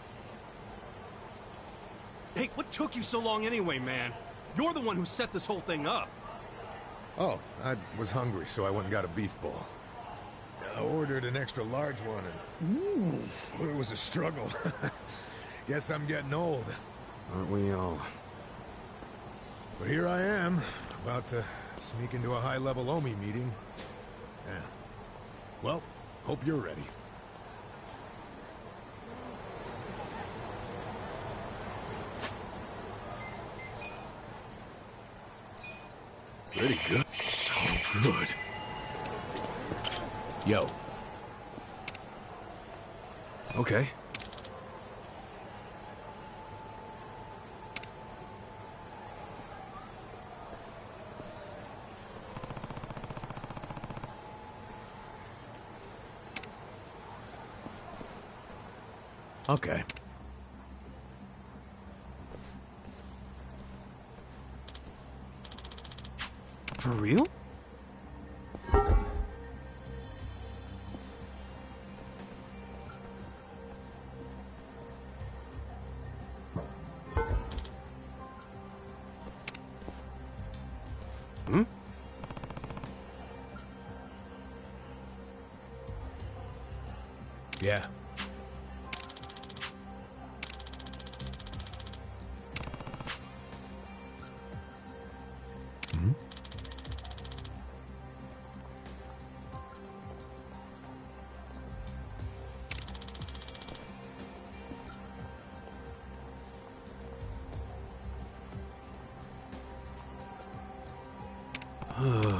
Hey, what took you so long anyway, man? You're the one who set this whole thing up. Oh, I was hungry, so I went and got a beef ball. I ordered an extra large one, and it was a struggle. Guess I'm getting old. Aren't we all? But here I am, about to sneak into a high-level Omi meeting. Yeah. Well, hope you're ready. Pretty good. So good. Yo. Okay. Okay. For real? Hmm? Yeah. Hmm?